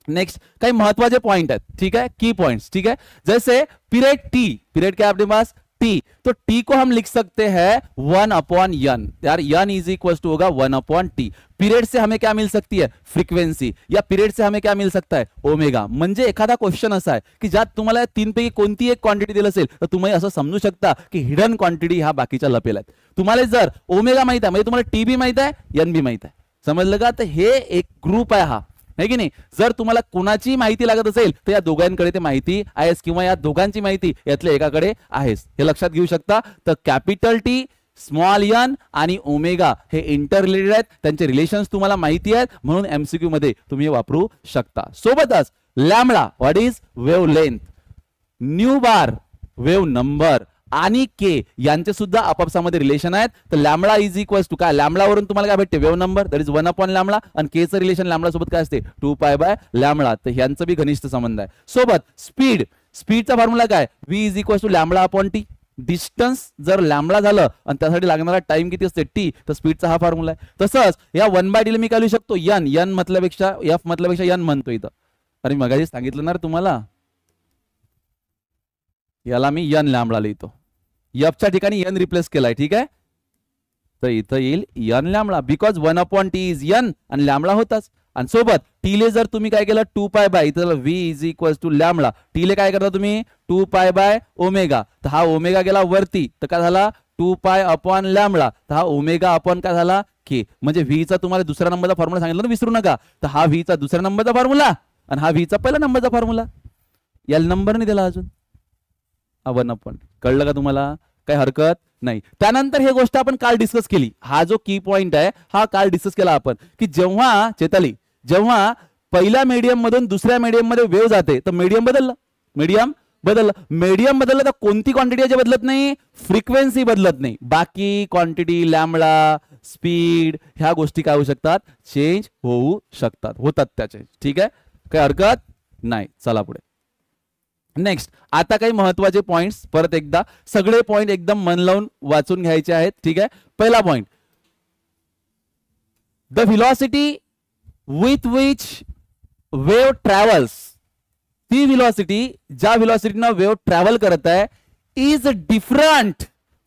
नेक्स्ट काही महत्वाचे पॉइंट आहेत. ठीक है, की पॉइंट्स. ठीक है, जैसे पीरियड टी, पीरियड क्या है अपने पास टी, तो टी को हम लिख सकते हैं 1 अपॉन यन. यार यन इज इक्वल टू होगा 1 अपॉन टी. पीरियड से हमें क्या मिल सकती है फ्रीक्वेंसी, या पीरियड से हमें क्या मिल सकता है ओमेगा. म्हणजे एखादा क्वेश्चन असा आहे की ज्यात तुम्हाला तीन पैकी कोणती एक क्वांटिटी दिली असेल तर तुम्ही असं समजू शकता की हिडन क्वांटिटी ह्या बाकीच्या लपेल आहेत. तुम्हाला जर ओमेगा माहित आहे म्हणजे तुम्हाला टी बी माहित आहे एन बी माहित आहे, समजलं का. तर हे एक ग्रुप आहे हा, है की नाही. जर तुम्हाला कोणाची माहिती लागत असेल तर या दोघांकडे ते माहिती आहेस, किंवा या दोघांची माहिती यातल्या एकाकडे आहेस, हे लक्षात घेऊ शकता. तर कॅपिटल टी, स्मॉल एन आणि ओमेगा हे इंटर रिलेटेड आहेत, त्यांचे रिलेशन्स तुम्हाला माहिती आहेत, म्हणून एमसीक्यू मध्ये तुम्ही वापरू शकता. सोबतच lambda what is wave length, new bar wave number आणि के यांचे सुद्धा आपापसामध्ये रिलेशन आहेत. तर लॅमडा इज इक्वल टू काय, लॅमडा वरून तुम्हाला काय भेटते wave number that is 1 upon lambda, आणि के चं रिलेशन लॅमडा सोबत काय असते 2 पाय बाय लॅमडा. तर ह्यांचं बी घनिष्ठ संबंध आहे. सोबत स्पीड, स्पीडचा फॉर्म्युला काय v is equal to lambda upon T. Distance जर लॅमडा झालं आणि त्यासाठी लागणारा टाइम किती असते टी, तर स्पीडचा हा फॉर्म्युला आहे. तसंच या 1/d ला मी काय लिहू शकतो एन, एन मतल्यापेक्षा एफ मतल्यापेक्षा एन म्हणतो इथं. अरे मगाशी सांगितलं ना तुम्हाला, याला मी एन लॅमडा लिहितो, एफच्या ठिकाणी एन रिप्लेस केलाय. ठीक आहे, तर इथं येईल n lambda, because 1 upon T is n आणि लॅमडा होताच. आणि सोबत टीले जर तुम्ही काय केलं 2 पाय बाय, इथं v is equal to lambda, टीले काय करता तुम्ही 2 पाय बाय ओमेगा. तर हा ओमेगा गेला वरती तर काय झाला 2 पाय अपॉन लॅमडा, तर हा ओमेगा अपॉन काय झाला के. म्हणजे v चा तुम्हाला दुसऱ्या नंबरचा फॉर्म्युला सांगितलं ना, विसरू नका. तर हा v चा दुसऱ्या नंबरचा फॉर्म्युला आणि हा v चा पहिला नंबरचा फॉर्म्युला. एल नंबर नाही दिला अजून, 1 अपॉन. कळलं का तुम्हाला, काही हरकत नाही. त्यानंतर हे गोष्ट आपण काल डिस्कस केली, हा जो की पॉइंट आहे हा काल डिस्कस केला आपण, की जेव्हा चेताली जेव्हा पहिल्या मीडियम मधून दुसऱ्या मीडियम मध्ये वेव्ह जाते तर मीडियम बदललं, मीडियम बदललं, मीडियम बदललं तर कोणती क्वांटिटी याची बदलत नाही, फ्रिक्वेन्सी बदलत नाही. बाकी क्वांटिटी लॅमडा, स्पीड ह्या गोष्टी काय होऊ शकतात, चेंज होऊ शकतात, होतात त्या चेंज. ठीक आहे, काही हरकत नाही. चला पुढे. नेक्स्ट आता काही महत्वाचे पॉइंट्स, परत एकदा सगळे पॉइंट एकदम मन लावून वाचून घ्यायचे आहेत. ठीक आहे, पहिला point, the velocity with which wave travels, ती व्हेलॉसिटी ज्या व्हेलॉसिटीनं वेव्ह ट्रॅव्हल करत आहे is different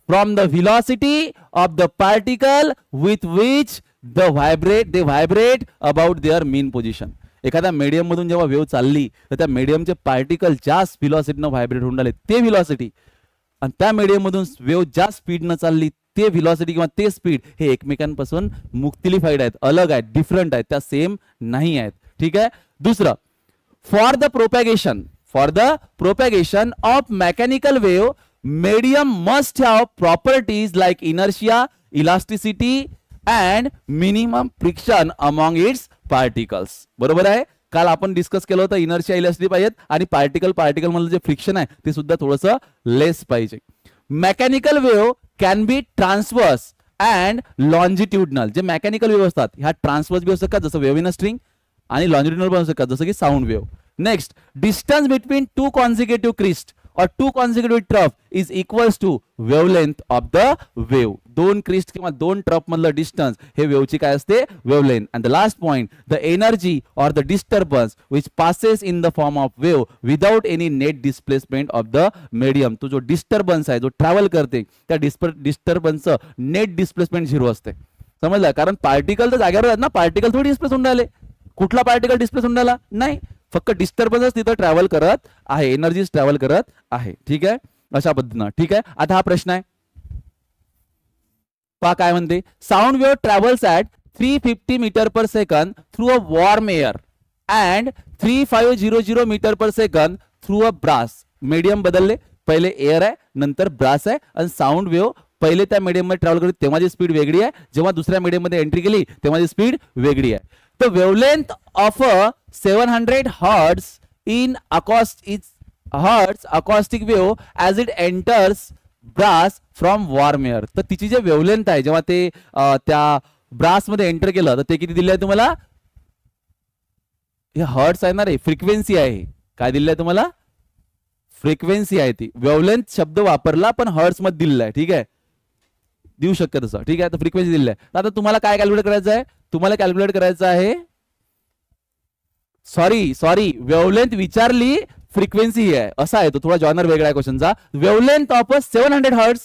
from the velocity of the particle with which they vibrate about their mean position. एखाद्या मीडियम मधून जेव्हा वेव्ह चालली तर त्या मीडियमचे पार्टिकल ज्या व्हेलॉसिटीनं व्हायब्रेट होऊन राहिले ते व्हेलॉसिटी, आणि त्या मीडियम मधून वेव्ह ज्या स्पीडनं चालली ते व्हेलॉसिटी किंवा ते स्पीड हे एकमेकांपासून मुक्तिलिफाईड आहेत, अलग आहेत, डिफरंट आहेत, त्या सेम नाही आहेत. ठीक आहे. दुसरं, for the propagation of mechanical wave medium must have properties like inertia, elasticity and minimum friction among it's particles. बरोबर आहे, काल आपण डिस्कस केलं होतं इनर्शिया, इलास्टिसिटी पाहिजेत आणि पार्टिकल मधलं जे फ्रिक्शन आहे ते सुद्धा थोडंसं लेस पाहिजे. Mechanical wave can be transverse and longitudinal. जे मेकॅनिकल वेव्ह असतात ह्या ट्रान्सवर्स बी असतात का, जसं वेव्ह इन अ स्ट्रिंग, आणि लॉन्जिट्युडनल पण असतात का, जसं की sound wave. Next, distance between 2 consecutive crest or 2 consecutive trough is equals to wavelength of the wave. 2 crest किंवा 2 ट्रफ मधलं डिस्टन्स हे वेव्हची काय असते, wavelength. And the last point, the energy और the disturbance which passes in the form of wave without any net displacement of the medium. तो जो डिस्टर्बन्स आहे जो ट्रॅव्हल करते त्या डिस्टर्बन्सचं नेट डिस्प्लेसमेंट 0 असते. समजलं, कारण पार्टिकल तर जागेवर आहेत ना, पार्टिकल थोडी डिस्प्लेस होऊन राहिले. कुठला पार्टिकल डिस्प्लेस होऊन राहिला नाही, फक्त डिस्टर्बन्स तिथं ट्रॅव्हल करत आहे, एनर्जी ट्रॅव्हल करत आहे. ठीक आहे, अशा पद्धतीनं. ठीक आहे, आता हा प्रश्न आहे पहा काय म्हणते. Sound wave travels at 350 metre per second through a warm air and 3500 metre per second through a brass. Medium बदलले, पहिले एअर आहे नंतर ब्रास आहे, आणि साऊंड वेव्ह पहिले त्या मीडियम मध्ये ट्रॅव्हल करते तेव्हा जी स्पीड वेगळी आहे, जेव्हा दुसऱ्या मीडियम मध्ये एंट्री केली तेव्हा जी स्पीड वेगळी आहे. The wavelength of a 700 hertz in acoustic wave as it enters brass from warm air. तर तिची जे वेवलेंथ आहे जेव्हा ते त्या ब्रास मध्ये एंटर केलं तर ते किती दिले आहे तुम्हाला? हे हर्ट्स आहे ना रे, फ्रिक्वेन्सी आहे. काय दिलंय तुम्हाला? फ्रिक्वेन्सी आहे. ती वेवलेंथ शब्द वापरला पण हर्ट्स मध्ये दिलेला आहे. ठीक आहे, देऊ शकते तसं. ठीक आहे, तर फ्रिक्वेन्सी दिलेली आहे. आता तुम्हाला काय कॅल्क्युलेट करायचं आहे? तुम्हाला कॅल्क्युलेट करायचं आहे, सॉरी वेवलेंथ विचारली, फ्रिक्वेन्सी ही आहे. असा आहे तो, थोडा जॉनर वेगळा आहे क्वेश्चनचा. Wavelength of 700 hertz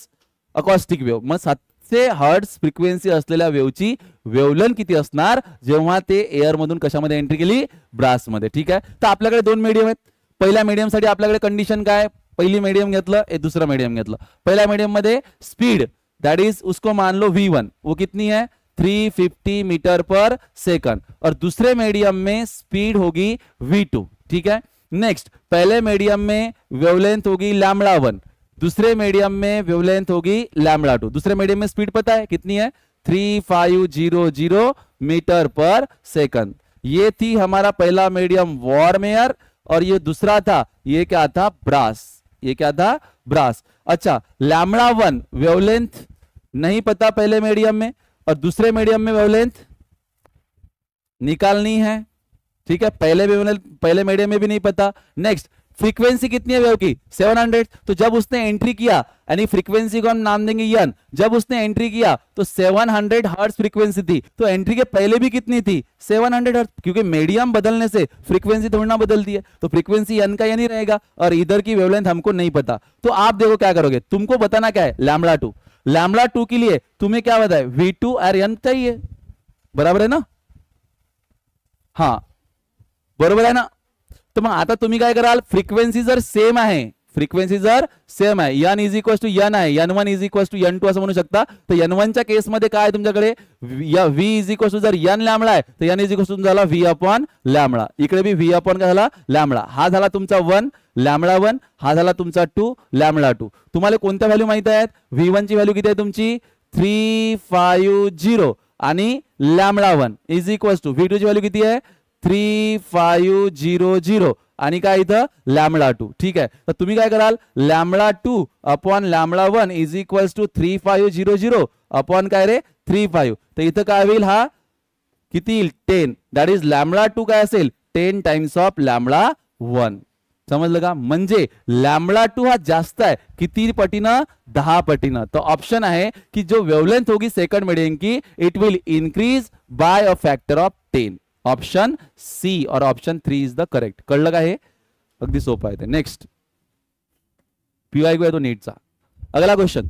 acoustic wave. मग 700 हर्ट्ज फ्रिक्वेन्सी असलेल्या वेवची वेवलेंथ किती असणार जेव्हा ते एअर मधून कशामध्ये एंट्री केली? ब्रास मध्ये. ठीक आहे, तर आपल्याकडे दोन मीडियम आहेत. पहिल्या मीडियम साठी आपल्याकडे कंडिशन काय? पहिली मीडियम घेतलं, दुसरा मीडियम घेतलं. पहिल्या मीडियम मध्ये स्पीड दैट इज उसको मान लो v1, वो कितनी है? 350 मीटर पर सेकंड. और दूसरे मीडियम में स्पीड होगी v2. ठीक है, नेक्स्ट पहले मीडियम में वेवलेंथ होगी λ1, दूसरे मीडियम में वेवलेंथ होगी λ2. दूसरे मीडियम में स्पीड पता है कितनी है? 3500 मीटर पर सेकंड. ये थी हमारा पहला मीडियम वॉर्म एयर और ये दूसरा था, ये क्या था? ब्रास. ये क्या था? ब्रास. अच्छा, λ1 वेवलेंथ नहीं पता पहले मीडियम में और दूसरे मीडियम में वेवलेंथ निकालनी है. ठीक है, पहले मीडियम में भी नहीं पता. नेक्स्ट फ्रीक्वेंसी कितनी है वेव की? 700. तो जब उसने एंट्री किया, यानी फ्रीक्वेंसी को हम नाम देंगे n, जब उसने एंट्री किया तो 700 हर्ट्ज फ्रीक्वेंसी थी. तो एंट्री के पहले भी कितनी थी? 700 हर्ट्ज. क्योंकि मीडियम बदलने से फ्रीक्वेंसी थोड़ी ना बदलती है, तो फ्रीक्वेंसी n का नहीं रहेगा और इधर की वेवलेंथ हमको नहीं पता. तो आप देखो क्या करोगे, तुमको बताना क्या है? λ2. λ2 के लिए तुम्हें क्या पता है? v2 और n चाहिए. बराबर है ना? हाँ, बरोबर आहे ना? तर मग आता तुम्ही काय कराल? फ्रिक्वेन्सी जर सेम आहे, फ्रिक्वेन्सी जर सेम आहे, n is equal to n आहे, n1 is equal to n2 असं म्हणू शकता. तर n1च्या केसमध्ये काय आहे तुमच्याकडे? v इज इक्वल टू जर n लॅम्बडा आहे तर n इज इक्वल टू झाला v अपॉन लॅम्बडा. इकडे भी v अपॉन काय झाला? लॅम्बडा. हा झाला तुमचा 1 λ1, हा झाला तुमचा 2 λ2. तुम्हाला कोणत्या व्हॅल्यू माहित आहेत? v1 ची व्हॅल्यू किती आहे तुमची? 350 आणि λ1 इज इक्वल टू v2 ची व्हॅल्यू किती आहे? 3500 आणि काय इथं? λ2. ठीक आहे, तर तुम्ही काय कराल? λ2 upon λ1 is equal to 3500 upon काय रे? 35. तर इथं काय होईल? हा किती येईल? 10. दॅट इज λ2 काय असेल? 10 टाइम्स ऑफ λ1. समजलं का? म्हणजे λ2 हा जास्त आहे. किती पटीनं? 10 पटीनं. तो ऑप्शन आहे की जो वेवलेंथ होगी सेकंड मीडियम की, it will increase by a factor of 10. Option C और ऑप्शन 3 इज द करेक्ट. कळलं का? हे अगदी सोपं आहे. नेक्स्ट पीवाय आहे तो नीटचा. अगला question.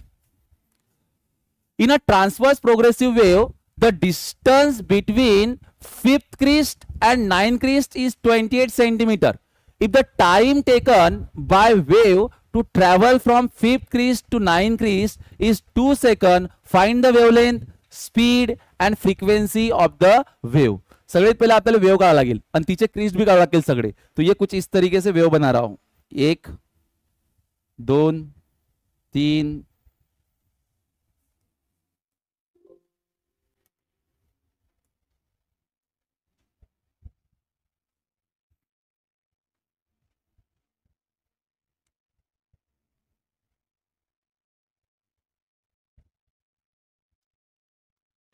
In a transverse progressive wave the distance between 5th crest and 9th crest is 28 centimetre. If the time taken by wave to travel from 5th crest to 9th crest is 2 seconds, find the wavelength, speed and frequency of the wave. सगळ्यात पहले आपल्याला वेव काढायला लागेल आणि तिचे क्रिस्ट भी काढायला लागेल सगळे. तो ये कुछ इस तरीके से वेव बना रहा हूं. 1 2 3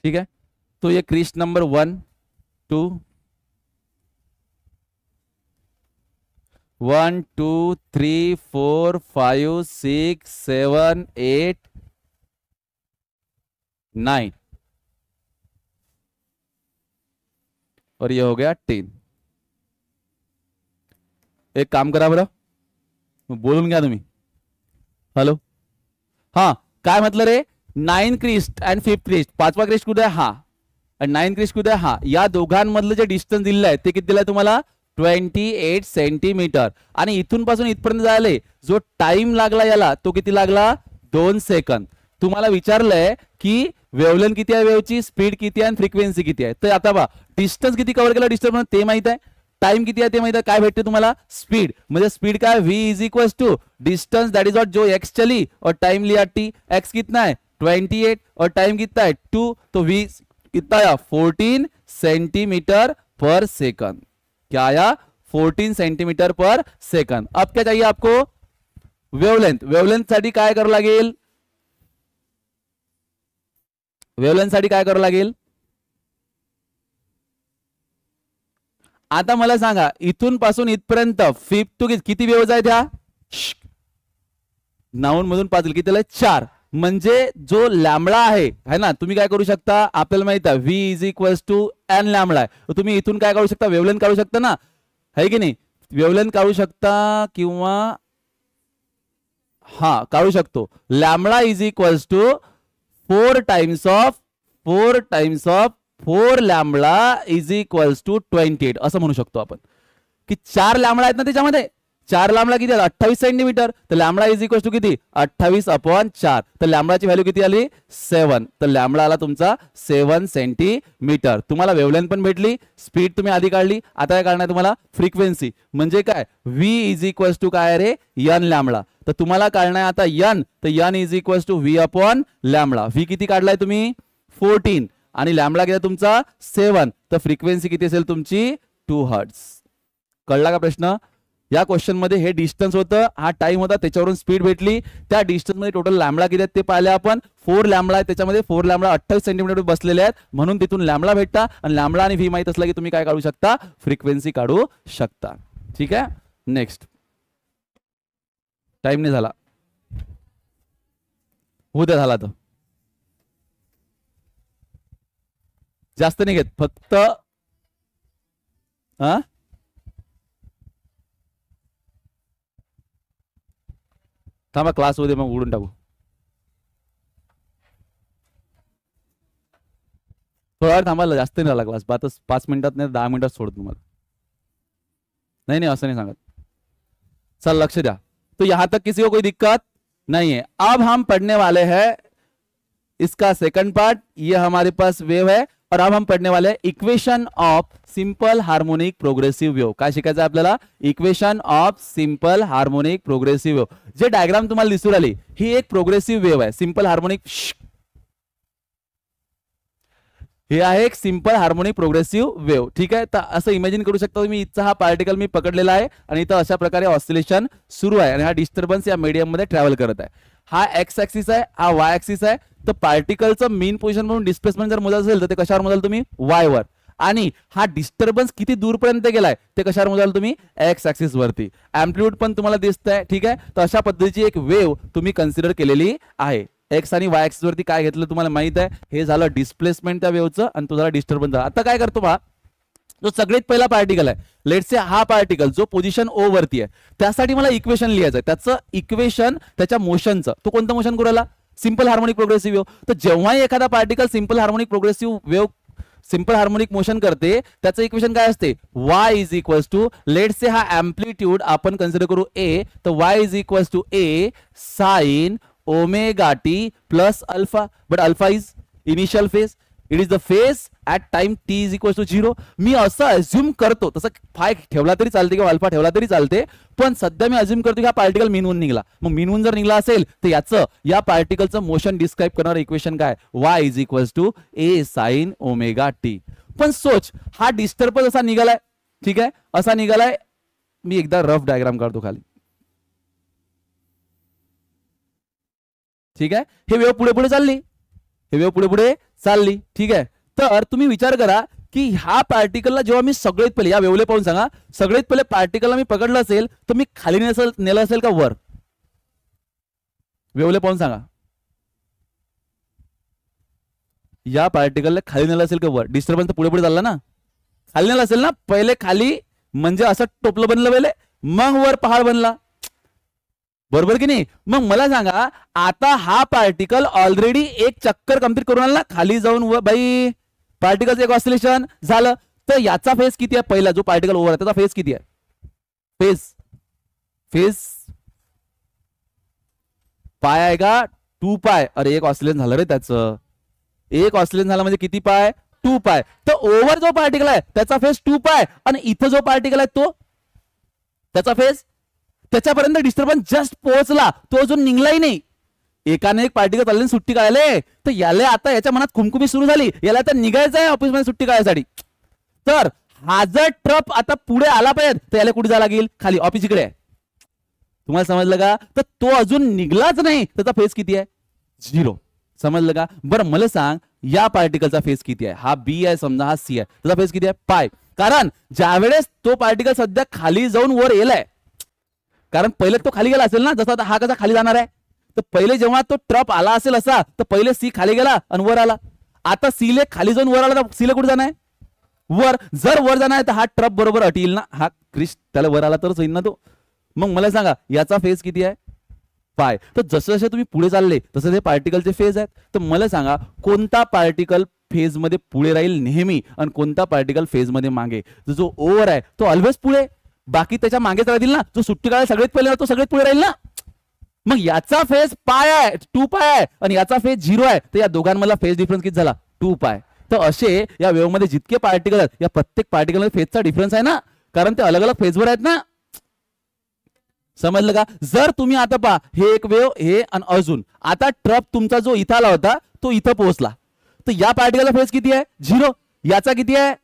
ठीक है. तो ये क्रिस्ट नंबर 1 2 1 2 3 4 5 6 7 8 9 और ये हो गया 10. एक काम करा बरं, बोलून घ्या तुम्ही. हॅलो, हा काय म्हटलं रे? 9 क्रिस्ट अँड 5th क्रिस्ट, 5वा क्रिस्ट कुठे आहे? हा. आणि 9 क्रिस्ट कुठे आहे? हा. या दोघांमधलं जे डिस्टन्स दिलेलं आहे ते किती दिलंय तुम्हाला? 28 सेंटीमीटर. आणि इथून पासून इथपर्यंत जायला जो टाइम लागला याला तो किती लागला? 2 सेकंद. तुम्हाला विचारलंय की वेवलेंथ किती आहे वेवची, स्पीड किती आहे आणि फ्रिक्वेन्सी किती आहे. तर आता बा डिस्टन्स किती कव्हर केला डिस्टन्स ते माहित आहे, टाइम किती आहे ते माहित आहे. काय भेटते तुम्हाला? स्पीड. म्हणजे स्पीड काय? v is equal to distance that is what जो x चली और टाइम लिया t. x कितना है? 28 और टाइम कितना है? 2. तो v कितना आया 14 सेंटीमीटर पर सेकंड। क्या आया 14 सेंटीमीटर पर सेकंड। अब क्या चाहिए आपको वेवलेंथ। वेवलेंथ साठी काय करावं लागेल, वेवलेंथ साठी काय करावं लागेल, आता मला सांगा इथून पासून इथपर्यंत 5 टू किती वेव्हज आहेत ह्या, नाऊन मधून 5 किती झालं 4, म्हणजे जो लॅम्बडा आहे ना, तुम्ही काय करू शकता, आपल्याला माहित आहे v is equals to n lambda आहे, तुम्ही इथून काय काढू शकता वेवलेंथ काढू शकता ना, है की नाही, वेवलेंथ काढू शकता किंवा हा काढू शकतो, lambda is equals to 4 times of 4 lambda is equals to 28 असं म्हणू शकतो आपण, की 4 लॅम्बडा आहेत ना त्याच्यामध्ये, 4 लॅम्बडा किती 28 सेंटीमीटर, तर लॅम्बडा इज इक्वल्स टू किती 28/4, तर लॅम्बडाची व्हॅल्यू किती आली 7, तर लॅम्बडा आला तुमचा 7 सेंटीमीटर। तुम्हाला वेवलेंथ पण भेटली, स्पीड तुम्ही आधी काढली, आता काय काढणार तुम्हाला फ्रिक्वेन्सी, म्हणजे काय v इज इक्वल्स टू काय रे n लॅम्बडा, तर तुम्हाला काढणार आता n, तर n is equals to v upon lambda, v किती काढलाय तुम्ही 14 आणि लॅम्बडा किती तुमचा 7, तर फ्रिक्वेन्सी किती असेल तुमची 2 हर्ट्झ। कळला का प्रश्न। या क्वेश्चन मध्ये हे डिस्टन्स होतं, हा टाइम होता, त्याच्यावरून स्पीड भेटली, त्या डिस्टन्स मध्ये टोटल लॅम्बडा किती आहेत ते पाहिले आपण, 4 लॅम्बडा आहेत, त्याच्यामध्ये 4 लॅम्बडा 28 सेंटीमीटर बसलेले आहेत, म्हणून तिथून लॅम्बडा भेटता, आणि लॅम्बडा आणि व्ही माहित असला की तुम्ही काय काढू शकता फ्रिक्वेन्सी काढू शकता। ठीक आहे, नेक्स्ट टाइम नाही झाला, उद्या झाला तर जास्त नाही घेत, फक्त थांबा क्लास होते मग उडून टाकू, थोडा वेळ थांबायला, जास्त नाही झाला क्लास, 5 मिनिटात नाही 10 मिनिटात सोडतो तुम्हाला, नहीं नहीं ऐसा नहीं सांगत, चल लक्ष्य दिया। तो यहां तक किसी को कोई दिक्कत नहीं है। अब हम पढ़ने वाले हैं इसका सेकंड पार्ट, ये हमारे पास वेव है, और अब हम पढ़ने वाले हैं equation of simple harmonic progressive wave. काय शिकायचं आपल्याला, equation of simple harmonic progressive wave. जे डायग्राम तुम्हाला दिसू राहिली ही एक प्रोग्रेसिव वेव आहे, सिंपल हार्मोनिक, हे आहे एक सिंपल हार्मोनिक प्रोग्रेसिव वेव। ठीक आहे, तर असं इमॅजिन करू शकता तुम्ही, इथचा हा पार्टिकल मी पकडलेला आहे आणि इथं अशा प्रकारे ऑसिलेशन सुरू आहे आणि हा डिस्टर्बन्स या मीडियम मध्ये ट्रॅव्हल करत आहे, हा एक्स ऍक्सिस आहे, हा वाय ऍक्सिस आहे, तर पार्टिकलचं मेन पोझिशन म्हणून डिस्प्लेसमेंट जर मोजायचं असेल तर ते कशावर मोजाल तुम्ही वाय वर, आणि हा डिस्टर्बन्स किती दूरपर्यंत गेलाय ते कशावर मोजाल तुम्ही एक्स ऍक्सिस वरती, एम्प्लिट्यूड पण तुम्हाला दिसतंय। ठीक आहे, तर अशा पद्धतीची एक वेव तुम्ही कन्सिडर केलेली आहे। एक्स आणि वाय ऍक्सिस वरती काय घेतलं तुम्हाला माहित आहे, हे झालं डिस्प्लेसमेंट त्या वेवचं आणि तो झाला डिस्टर्बन्स। आता काय करतो पहा, जो सगळ्यात पहिला पार्टिकल आहे, लेट्स से हा पार्टिकल जो पोझिशन ओ वरती आहे, त्यासाठी मला इक्वेशन लिहायचं आहे, त्याचं इक्वेशन त्याच्या मोशनचं, तो कोणतं मोशन करायला सिंपल हार्मोनिक प्रोग्रेसिव्ह वेव। तर जेव्हाही एखादा particle simple harmonic progressive wave simple harmonic motion करते, त्याचं इक्वेशन काय असते, y is equals to, let's say हा एम्प्लिट्यूड आपण कन्सिडर करू a, तर y is equals to a sine omega t plus alpha, but alpha is initial phase, it is the phase at time t is equals to 0। मी असं अज्युम करतो, तसं फाय ठेवला तरी चालते किंवा अल्फा ठेवला तरी चालते, पण सध्या मी अज्युम करतो की हा पार्टिकल मीनहून निघाला, मग मीनहून जर निघाला असेल तर याचं या पार्टिकलचं मोशन डिस्क्राइब करणारं इक्वेशन काय, y is equals to a sine omega t. पण सोच, हा डिस्टर्बन्स असा निघालाय, ठीक आहे, असा निघालाय, मी एकदा रफ डायग्राम काढतो खाली, ठीक आहे, हे वेव पुढे पुढे चालली, हे वेव पुढे पुढे चालली, ठीक आहे, तर तुम्ही विचार करा की ह्या पार्टिकलला जेव्हा मी सगळ्यात पहिले, या वेवले पाहून सांगा, सगळ्यात पहिले पार्टिकलला मी पकडलं असेल तर मी खाली नेलं असेल का वर, वेवले पाहून सांगा, या पार्टिकलला खाली नेलं असेल का वर, डिस्टर्बन्स पुढे पुढे चालला ना, खाली नेलं असेल ना, पहिले खाली म्हणजे असं टोपलं बनलं पहिले, मग वर पहाड बनला, बरोबर की नाही। मग मला सांगा, आता हा पार्टिकल ऑलरेडी एक चक्कर कंप्लीट करून आला ना, खाली जाऊन बाई पार्टिकलचं एक ऑसिलेशन झालं, तर याचा फेज किती आहे, पहिला जो पार्टिकल ओव्हर आहे त्याचा फेज किती आहे, फेज पाय आहे का 2 पाय, अरे एक ऑसिलेशन झालं रे, त्याचं एक ऑसिलेशन झालं म्हणजे किती पाय 2 पाय, तर ओव्हर जो पार्टिकल आहे त्याचा फेज 2 पाय, आणि इथं जो पार्टिकल आहे तो त्याचा फेज, त्याच्यापर्यंत डिस्टर्बन्स जस्ट पोहोचला, तो अजून निघलाही नाही, एकाने एक पार्टिकल चालले सुट्टी काढले, तर याला आता याच्या मनात खुमखुमी सुरू झाली, याला आता निघायचं आहे ऑफिसमध्ये सुट्टी काढायसाठी. तर हा जर ट्रप आता पुढे आला पाहिजे, तर याला कुठे जायला लागेल, खाली, ऑफिस इकडे आहे. तुम्हाला समजलं का? तर तो अजून निघलाच नाही, त्याचा फेज किती आहे, 0. समजलं का? बरं मला सांग, या पार्टिकलचा फेज किती आहे? हा बी आहे समजा, हा सी आहे, त्याचा फेज किती आहे, पाय. कारण ज्यावेळेस तो पार्टिकल सध्या खाली जाऊन वर येलाय, कारण पहिले तो खाली गेला असेल ना, जसा आता हा कसा खाली जाणार आहे, तर पहिले जेव्हा तो ट्रप आला असेल असा, तर पहिले सी खाली गेला आणि वर आला. आता सी ले खाली जाऊन वर आला, तर सी ले कुठे जाणार आहे, वर. जर वर जाणार आहे तर हा ट्रप बरोबर अटील ना, हा क्रिश त्याला वर आला तरच होईल ना तो. मग मला सांगा याचा फेज किती आहे, पाय. तर जसे जसे तुम्ही पुढे चालले तसे ते पार्टिकलचे फेज आहेत. तर मला सांगा कोणता पार्टिकल फेज मध्ये पुढे राहील नेहमी आणि कोणता पार्टिकल फेज मध्ये मागे. जो ओव्हर आहे तो ऑलवेज पुढे, बाकी त्याच्या मागेच राहतील ना. जो सुट्टी काळात सगळ्यात पहिले तो सगळ्यात पुढे राहील ना. मग याचा फेज पाय आहे, 2 पाय आहे, आणि याचा फेज 0 आहे. तर या दोघांमधला फेज डिफरन्स किती झाला, 2 पाय. तर असे या वेव्ह मध्ये जितके पार्टिकल आहेत, या प्रत्येक पार्टिकल मध्ये फेजचा डिफरन्स आहे ना, कारण ते अलग अलग फेजवर आहेत ना. समजलं का? जर तुम्ही आता पहा, हे एक वेव्ह, हे आणि अजून आता ट्रप तुमचा जो इथं आला होता तो इथं पोहोचला, तर या पार्टिकलचा फेज किती आहे, 0. याचा किती आहे,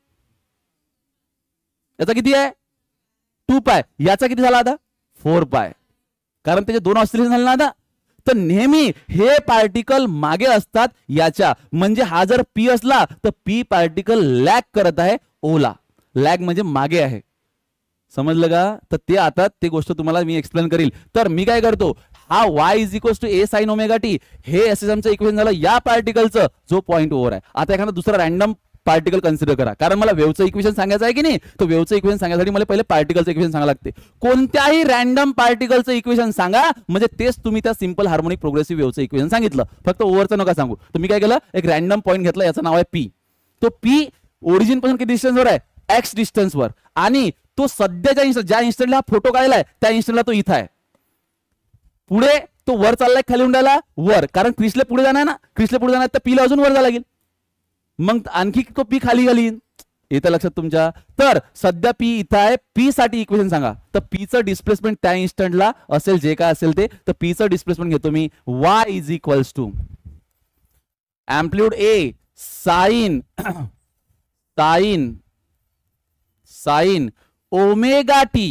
याचा किती आहे, 2 पाय. याचा किती झाला आता, 4 पाय, कारण त्याचे 2 ऑसिलेशन झाले ना आता. तर नेहमी हे पार्टिकल मागे असतात याच्या. म्हणजे हा जर पी असला तर पी पार्टिकल लॅग करत आहे ओला. लॅग म्हणजे मागे आहे. समजलं का? तर ते आता ते गोष्ट तुम्हाला मी एक्सप्लेन करील. तर मी काय करतो, हा y is equals to a sin omega t, हे एसएसएमचं इक्वेशन झालं या पार्टिकलचं जो पॉइंट ओव्हर आहे. आता एखादा दुसरा रॅन्डम पार्टिकल कन्सिडर करा, कारण मला वेव्हचं इक्वेशन सांगायचं आहे की नाही. तर वेव्हचं इक्वेशन सांगण्यासाठी मला पहिले पार्टिकलचं इक्वेशन सांगायला लागते. कोणत्याही रॅन्डम पार्टिकलचं इक्वेशन सांगा, म्हणजे तेच तुम्ही त्या सिंपल हार्मोनिक प्रोग्रेसिव्ह वेव्हचं इक्वेशन सांगितलं. फक्त ओव्हरचं नका सांगू. तर मी काय केलं, एक रॅन्डम पॉइंट घेतला, याचं नाव आहे पी. तो पी ओरिजिन पासून किती डिस्टन्सवर आहे, एक्स डिस्टन्सवर, आणि तो सध्याच्या ज्या इन्स्टंटला फोटो काढलाय त्या इन्स्टंटला तो इथं आहे. पुढे तो वर चाललाय, खाली उंडायला वर, कारण क्रिसले पुढे जाणार ना, क्रिसले पुढे जाणार तर पीला अजून वर जायला लागेल. मग आणखी तो पी खाली घालीन, येतं लक्षात तुमच्या. तर सध्या पी इथं आहे, पी साठी इक्वेशन सांगा. तर पीचं डिस्प्लेसमेंट त्या इन्स्टंटला असेल जे काय असेल ते. तर पीचं डिस्प्लेसमेंट घेतो मी, y is equals to amplitude a sine sine omega t.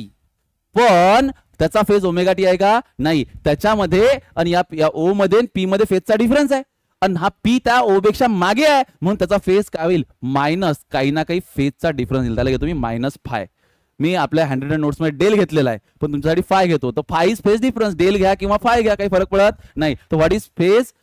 पण त्याचा फेज ओमेगा टी आहे का, नाही. त्याच्यामध्ये आणि या ओ मध्ये पी मध्ये फेजचा डिफरन्स आहे, आणि हा पी त्या ओ पेक्षा मागे आहे, म्हणून त्याचा फेज काय होईल, मायनस काही ना काही फेजचा डिफरन्स येईल. त्याला घेतो मी -φ. मी आपल्या हँडरेटन नोट्स मध्ये डेल घेतलेला आहे, पण तुमच्यासाठी फाय घेतो. तर phi is phase difference, del घ्या किंवा फाय घ्या, काही फरक पडत नाही. तर what is phase,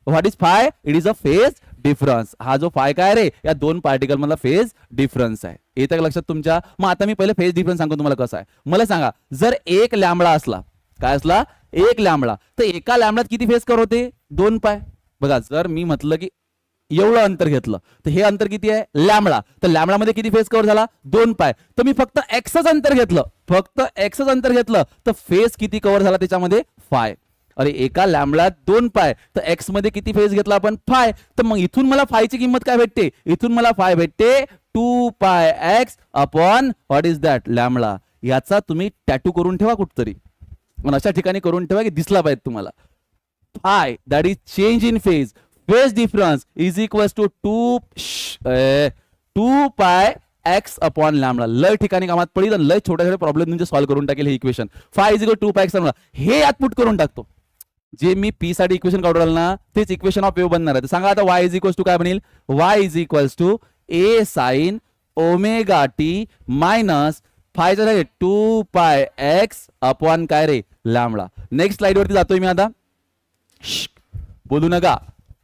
what is phi, it is a phase difference. हा जो फाय काय रे, या दोन पार्टिकल मधला फेज डिफरन्स आहे. येतं का लक्षात तुमच्या? मग आता मी पहिले फेज डिफरन्स सांगतो तुम्हाला कसं आहे. मला सांगा, जर एक लॅम्बडा असला, काय असला, एक लॅम्बडा, तर एका लॅम्बडात किती फेज कर होते, 2 पाय. बघा, जर मी म्हटलं की एवढं अंतर घेतलं, तर हे अंतर किती आहे, लॅम्बडा. तर लॅम्बडा मध्ये किती फेज कव्हर झाला, 2 पाय. तर मी फक्त एक्सच अंतर घेतलं, फक्त एक्सच अंतर घेतलं, तर फेज किती कव्हर झाला त्याच्यामध्ये, फाय. अरे एका लॅम्बडात 2 पाय, तर एक्स मध्ये किती फेज घेतला आपण, फाय. तर मग इथून मला फायची किंमत काय भेटते, इथून मला फाय भेटते 2 pi x upon what is that, lambda. याचा तुम्ही टॅटू करून ठेवा कुठतरी, पण अशा ठिकाणी करून ठेवा की दिसला पाहिजे तुम्हाला. Phi that is change in phase, phase difference is equals to 2 pi x upon lambda. लय ठिकाणी कामात पडेल आणि लय छोट्या छोट्या प्रॉब्लेम म्हणजे सॉल्व्ह करून टाकेल हे equation. Five is equal 2 pi x lambda, हे यात पुट करून टाकतो. जे मी पी साठी इक्वेशन काढून ना, तेच इक्वेशन ऑफ वेव्ह बनणार आहे. तर सांगा आता y इज इक्वल्स टू काय बनेल, y is equals to a sine omega t minus phi 2 pi x upon काय रे, लॅम्बडा. नेक्स्ट स्लाइड वरती जातोय मी आता, बोलू नका.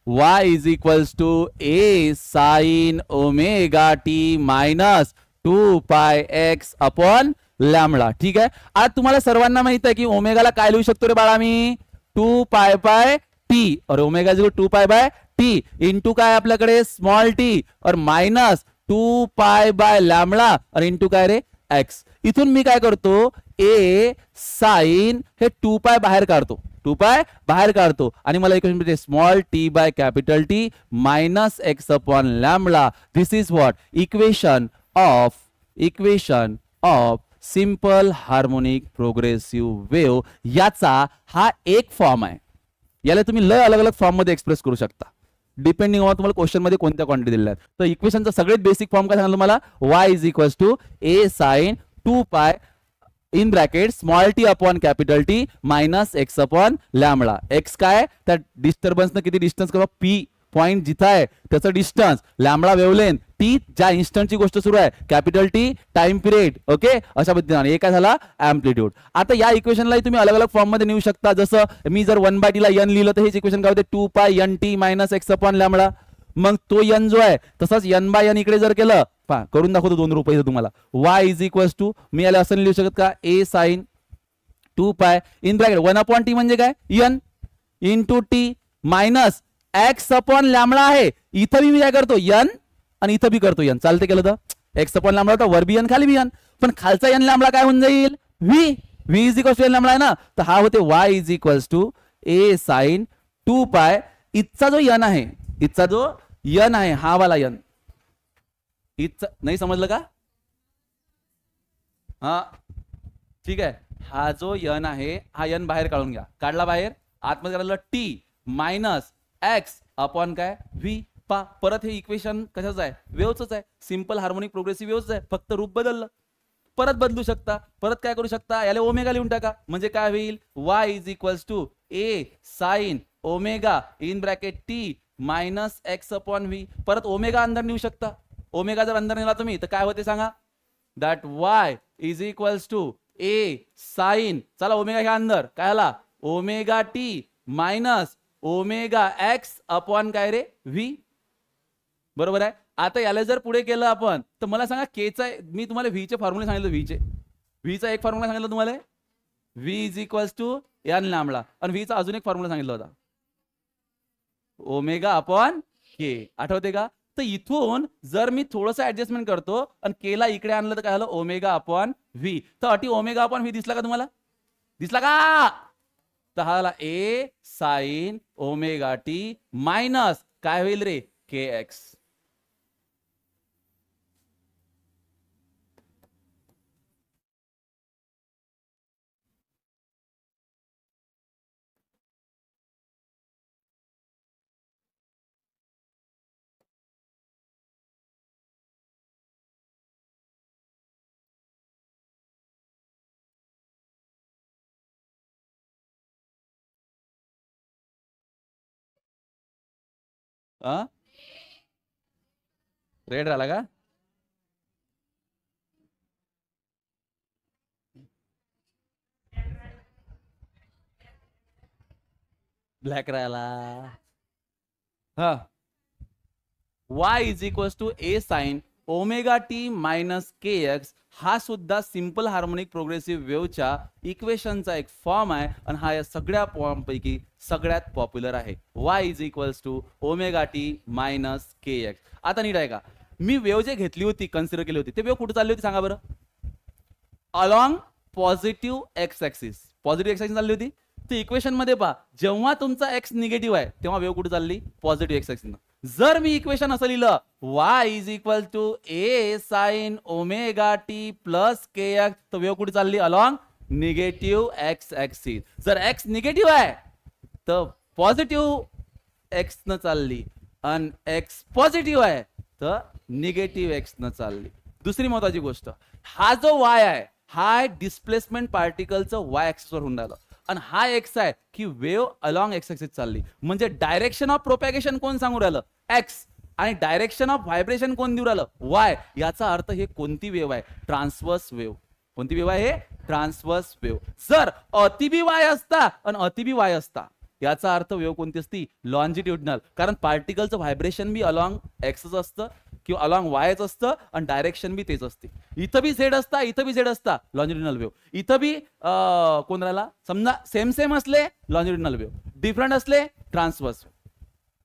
y is equals to a sine omega t minus 2 pi x upon lambda. ठीक आहे. आज तुम्हाला सर्वांना माहित आहे की ओमेगाला काय लिहू शकतो रे बाळा मी, 2 पाय बाय टी, और omega is 2 pi bye T into काय आपल्याकडे small T, or minus 2 pi bye lambda, और इंटू काय रे, एक्स. इथून मी काय करतो, ए साइन हे 2 पाय बाहेर काढतो, 2 पाय बाहेर काढतो, आणि मला इक्वेशन भेटते small T by capital t minus x upon lambda. This is what, equation of simple harmonic progressive wave. याचा हा एक फॉर्म आहे. याला तुम्ही लय अलग अलग फॉर्म मध्ये एक्सप्रेस करू शकता डिपेंडिंग ऑन तुम्हाला क्वेश्चन मध्ये कोणत्या क्वांटिटी दिल्या आहेत. तर इक्वेशनचा सगळ्यात बेसिक फॉर्म काय सांगितलं तुम्हाला, y is equals to a sine 2 pi in bracket small t upon capital t minus x upon lambda. X काय, त्या डिस्टर्बन्सनं किती डिस्टन्स किंवा पी पॉइंट जिथं आहे त्याचं डिस्टन्स, लॅमडा वेवलेन, टी ज्या इन्स्टंटची गोष्ट सुरू आहे, capital T time period. Okay, अशा पद्धतीने हे काय झाला अँप्लिट्यूड. आता या इक्वेशनला तुम्ही अलग अलग फॉर्म मध्ये नेऊ शकता. जसं मी जर 1/t ला n लिहिलं तर हेच इक्वेशन काय होते 2 पाय n t minus x upon lambda. मग तो n जो आहे तसंच n/n इकडे जर केलं, पहा करून दाखवतो 2 रुपये तुम्हाला. y इज इक्वल्स टू, मी याला असं लिहू शकत का, a sine 2 pi in bracket 1/t म्हणजे काय n into T minus x upon lambda आहे. इथं मी काय करतो n आणि इथं बी करतो n, चालते केलं तर एक्स अपॉन लॅमडा होता, वर बी n खाली बी n, पण खालचा n लॅमडा काय होऊन जाईल v is equals to n lambda आहे ना. तर हा होते y is equals to a sine 2 pi, इथचा जो n आहे, इथचा जो n आहे हा वाला n, इथचा नाही समजलं का, हा ठीक आहे. हा जो n आहे हा n बाहेर काढून घ्या, काढला बाहेर, आतमध्ये काढलं t मायनस एक्स अपॉन काय v. पा परत हे इक्वेशन कशाचं आहे, वेव्हचंच आहे, सिंपल हार्मोनिक प्रोग्रेसिव्ह वेव्हच आहे, फक्त रूप बदललं. परत बदलू शकता, परत काय करू शकता, याला ओमेगा लिहून टाका, म्हणजे काय होईल y is equals to a sine omega in bracket t minus x upon v. परत ओमेगा अंदर नेऊ शकता, ओमेगा जर अंदर नेला तुम्ही तर काय होते सांगा, that y is equals to a sine, चला ओमेगा ह्या अंदर काय आला, omega t minus omega x upon काय रे v. बरोबर आहे. आता याला जर पुढे केलं आपण तर मला सांगा केचा, मी तुम्हाला व्ही चे फॉर्म्युले सांगितलं, व्हीचा एक फॉर्म्युला सांगितलं तुम्हाला, v is equals to n lambda, आणि व्हीचा अजून एक फॉर्म्युला सांगितलं होता ओमेगा अपॉन के, आठवते का. तर इथून जर मी थोडंसं ऍडजस्टमेंट करतो आणि केला इकडे आणलं तर काय झालं ओमेगा अपॉन व्ही. तर अटी ओमेगा अपॉन व्ही दिसला का तुम्हाला, दिसला का. तर हा a sine omega t minus काय होईल रे के एक्स. रेड झाला का, ब्लॅक राहिला. हा y is equals to a sine omega t minus k x, हा सुद्धा सिंपल हार्मोनिक प्रोग्रेसिव्ह वेव्हच्या इक्वेशनचा एक फॉर्म आहे आणि हा या सगळ्या फॉर्म पैकी सगळ्यात पॉप्युलर आहे. y is equals to omega t minus k x. आता नीट आहे का, मी वेव्ह जे घेतली होती, कन्सिडर केली होती, ते वेव्ह कुठे चालली होती सांगा बरं, along positive x axis, positive x axis चालली होती. तर इक्वेशन मध्ये पहा, जेव्हा तुमचा एक्स निगेटिव्ह आहे तेव्हा वेव्ह कुठे चालली, पॉझिटिव्ह एक्स ऍक्सिस. जर मी इक्वेशन असं लिहिलं y is equal to a sine omega t plus k x, तर वेव्ह कुठे चालली, अलॉंग निगेटिव्ह एक्स ऍक्सिस. जर एक्स निगेटिव्ह आहे तर पॉझिटिव्ह एक्स न चालली, आणि एक्स पॉझिटिव्ह आहे तर निगेटिव्ह एक्स न चालली. दुसरी महत्वाची गोष्ट, हा जो y आहे हा डिस्प्लेसमेंट पार्टिकलचं y ऍक्सिस वर होऊन राहिलं, आणि हा एक्स आहे की वेव्ह अलॉंग एक्स ऍक्सिस चालली, म्हणजे डायरेक्शन ऑफ प्रोपॅगेशन कोण सांगू राहिलं, एक्स, आणि डायरेक्शन ऑफ व्हायब्रेशन कोण देऊ राहिलं, वाय. याचा अर्थ हे कोणती वेव्ह आहे, ट्रान्सवर्स वेव्ह. कोणती वेव्ह आहे, ट्रान्सवर्स वेव्ह. जर अतिबी वाय असता आणि अतिबी वाय असता, याचा अर्थ वेव्ह कोणती असती, लॉन्जिट्युडनल, कारण पार्टिकलचं व्हायब्रेशन बी अलॉंग एक्सच असतं किंवा अलॉंग वायच असतं आणि डायरेक्शन बी तेच असते. इथं बी झेड असता, इथं बी झेड असता, लॉन्जिट्युडनल वेव्ह. इथं बी कोण राहिला, समजा सेम सेम असले लॉन्जिट्युडनल वेव्ह, डिफरंट असले ट्रान्सवर्स.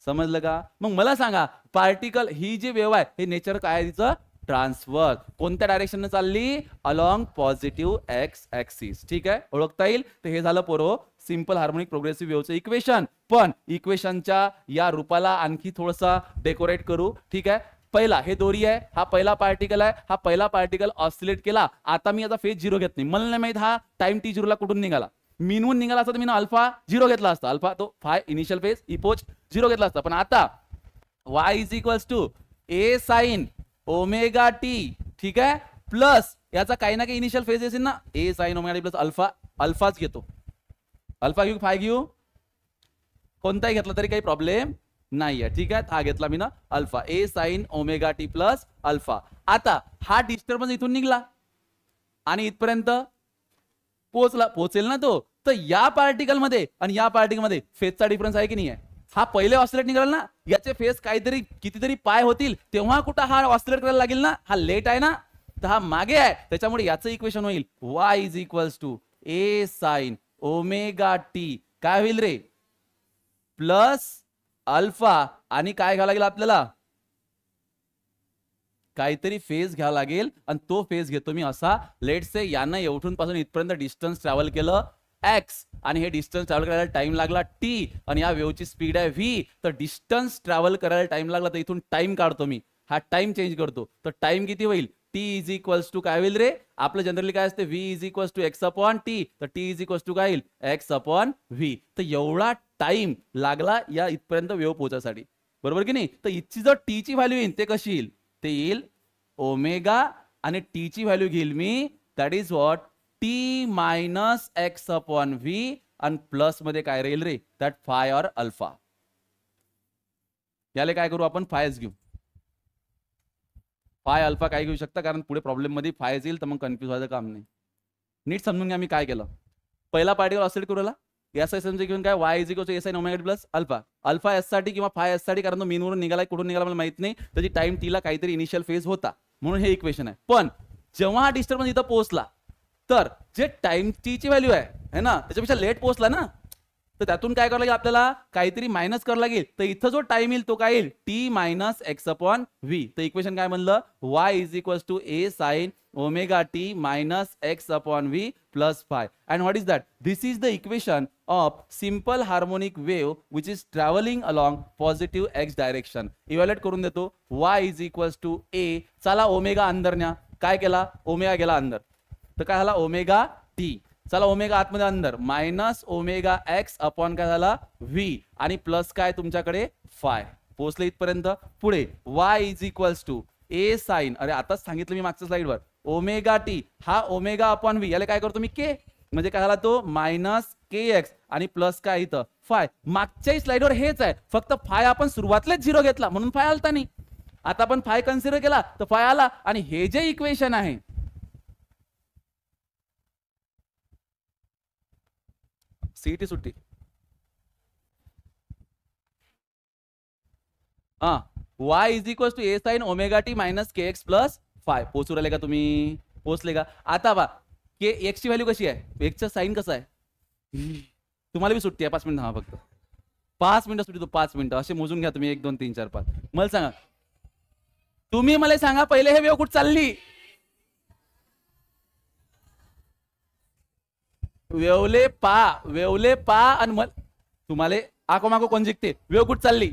समजलं का. मग मला सांगा, पार्टिकल ही जी वेव्ह आहे हे नेचर काय आहे तिचं, ट्रान्सवर्स. कोणत्या डायरेक्शनने चालली, अलॉंग पॉझिटिव्ह एक्स ऍक्सिस. ठीक आहे, ओळखता येईल. तर हे झालं पोरो सिंपल हार्मोनिक प्रोग्रेसिव्ह वेव्हचं इक्वेशन. पण इक्वेशनच्या या रूपाला आणखी थोडंसं डेकोरेट करू. ठीक आहे, पहिला हे दोरी आहे, हा पहिला पार्टिकल आहे, हा पहिला पार्टिकल ऑसिलेट केला. आता मी याचा फेज झिरो घेत नाही, मला नाही माहित हा टाइम टी झिरोला कुठून निघाला. मीनहून निघाला असता तर मी अल्फा 0 घेतला असता, अल्फा तो फाय इनिशियल फेज इपोच 0 घेतला असता. पण आता y is equals to A sine omega t, ठीक आहे, प्लस याचा काही ना काही इनिशियल फेज असेल ना, A sine omega t plus alpha, अल्फाच घेतो, अल्फा घेऊ फाय घेऊ, कोणताही घेतला तरी काही प्रॉब्लेम नाहीये, ठीक आहे. हा घेतला मी ना alpha, A sine omega t plus alpha. आता हा डिस्टर्बन्स इथून निघला आणि इथपर्यंत पोहोचेल ना तो, तर या पार्टिकल मध्ये आणि या पार्टिकल मध्ये फेजचा डिफरन्स आहे की नाही आहे. हा पहिले ऑसिलेट निघाला ना, याचे फेज काहीतरी कितीतरी पाय होतील तेव्हा कुठं हा ऑसिलेट करायला लागेल ना, हा लेट आहे ना, तर हा मागे आहे. त्याच्यामुळे याचं इक्वेशन होईल y is equals to A sine omega t, काय होईल रे, प्लस अल्फा, आणि काय घ्यावं लागेल आपल्याला, काहीतरी फेज घ्यावा लागेल, आणि तो फेज घेतो मी असा, लेट से यानं एवढून पासून इथपर्यंत डिस्टन्स ट्रॅव्हल केलं x, आणि हे डिस्टन्स ट्रॅव्हल करायला टाइम लागला t, आणि या वेव्हची स्पीड आहे v, तर डिस्टन्स ट्रॅव्हल करायला टाइम लागला, तर इथून टाइम काढतो मी, हा टाइम चेंज करतो, तर टाइम किती होईल, t इज इक्वल्स टू काय होईल रे, आपलं जनरली काय असते, v is equals to x upon t, तर t इज इक्वल्स टू काय येईल, x अपॉन v. तर एवढा टाइम लागला या इथपर्यंत वेव्ह पोहोचायसाठी, बरोबर की नाही. तर इथची जर t ची व्हॅल्यू येईल ते कशी येईल, ते येईल ओमेगा, आणि t ची व्हॅल्यू घेईल मी, that is what t minus x upon v, आणि प्लस मध्ये काय राहील रे, दॅट फाय और अल्फा. याला काय करू आपण, फायच घेऊ, फाय अल्फा काय घेऊ शकता, कारण पुढे प्रॉब्लेम मध्ये फाय येईल, तर मग कन्फ्युज व्हायचं काम नाही. नीट समजून घ्या मी काय केलं. पहिला पार्टिकल ऑसिलेट करूला, याचा समजा घेऊन काय, y is equal to A sine omega t plus alpha, alpha एस साठी किंवा फाय एस साठी, कारण तो मीन वरून निघाला कुठून निघाला मला माहित नाही, त्याची टाइम टीला काहीतरी इनिशियल फेज होता, म्हणून हे इक्वेशन आहे. पण जेव्हा हा डिस्टर्बन्स इथं पोहोचला, तर जे टाइम टी ची व्हॅल्यू आहे ना, त्याच्यापेक्षा लेट पोहोचला ना, तर त्यातून काय करावं लागेल आपल्याला, काहीतरी मायनस करावं लागेल, तर इथं जो टाइम येईल तो काय येईल, t minus x upon v. तर इक्वेशन काय म्हणलं, y is equal to A sine omega t minus x upon v plus phi. And what is that, this is the equation of simple harmonic wave which is travelling along positive x direction. Evaluate करून देतो, y is equal to a, चला ओमेगा अंदर न्या, काय केला, ओमेगा गेला अंदर, तर काय झाला ओमेगा टी, चला ओमेगा आतमध्ये अंदर, मायनस ओमेगा एक्स अपॉन काय झाला व्ही, आणि प्लस काय तुमच्याकडे फाय, पोहोचले इथपर्यंत. पुढे y is equals to A sine, अरे आताच सांगितलं मी मागच्या स्लाइडवर, ओमेगा टी, हा ओमेगा अपॉन व्ही, याला काय करतो मी के, म्हणजे काय झाला तो मायनस के एक्स, आणि प्लस काय इथं फाय. मागच्याही स्लाइडवर हेच आहे, फक्त फाय आपण सुरुवातलेच 0 घेतला म्हणून फाय आलता नाही, आता आपण फाय कन्सिडर केला तर फाय आला. आणि हे जे इक्वेशन आहे, सीईटी सुट्टी, हा, y is equal to A sine omega t minus k x plus phi. पोहोचू राहिले का तुम्ही, पोहोचले का. आता बा के एक्स ची व्हॅल्यू कशी आहे, एक्सचा साइन कसा आहे, तुम्हाला भी सुट्टी आहे 5 मिनिटं, हा फक्त 5 मिनिटं सुट्टी, तो 5 मिनिटं असे मोजून घ्या तुम्ही, 1 2 3 4 5. मला सांगा, तुम्ही मला सांगा पहिले हे वेव कुठे चालली, वेवले पा आणि तुम्हाला आको माको कोण जिंकते, वेव कुठे चालली,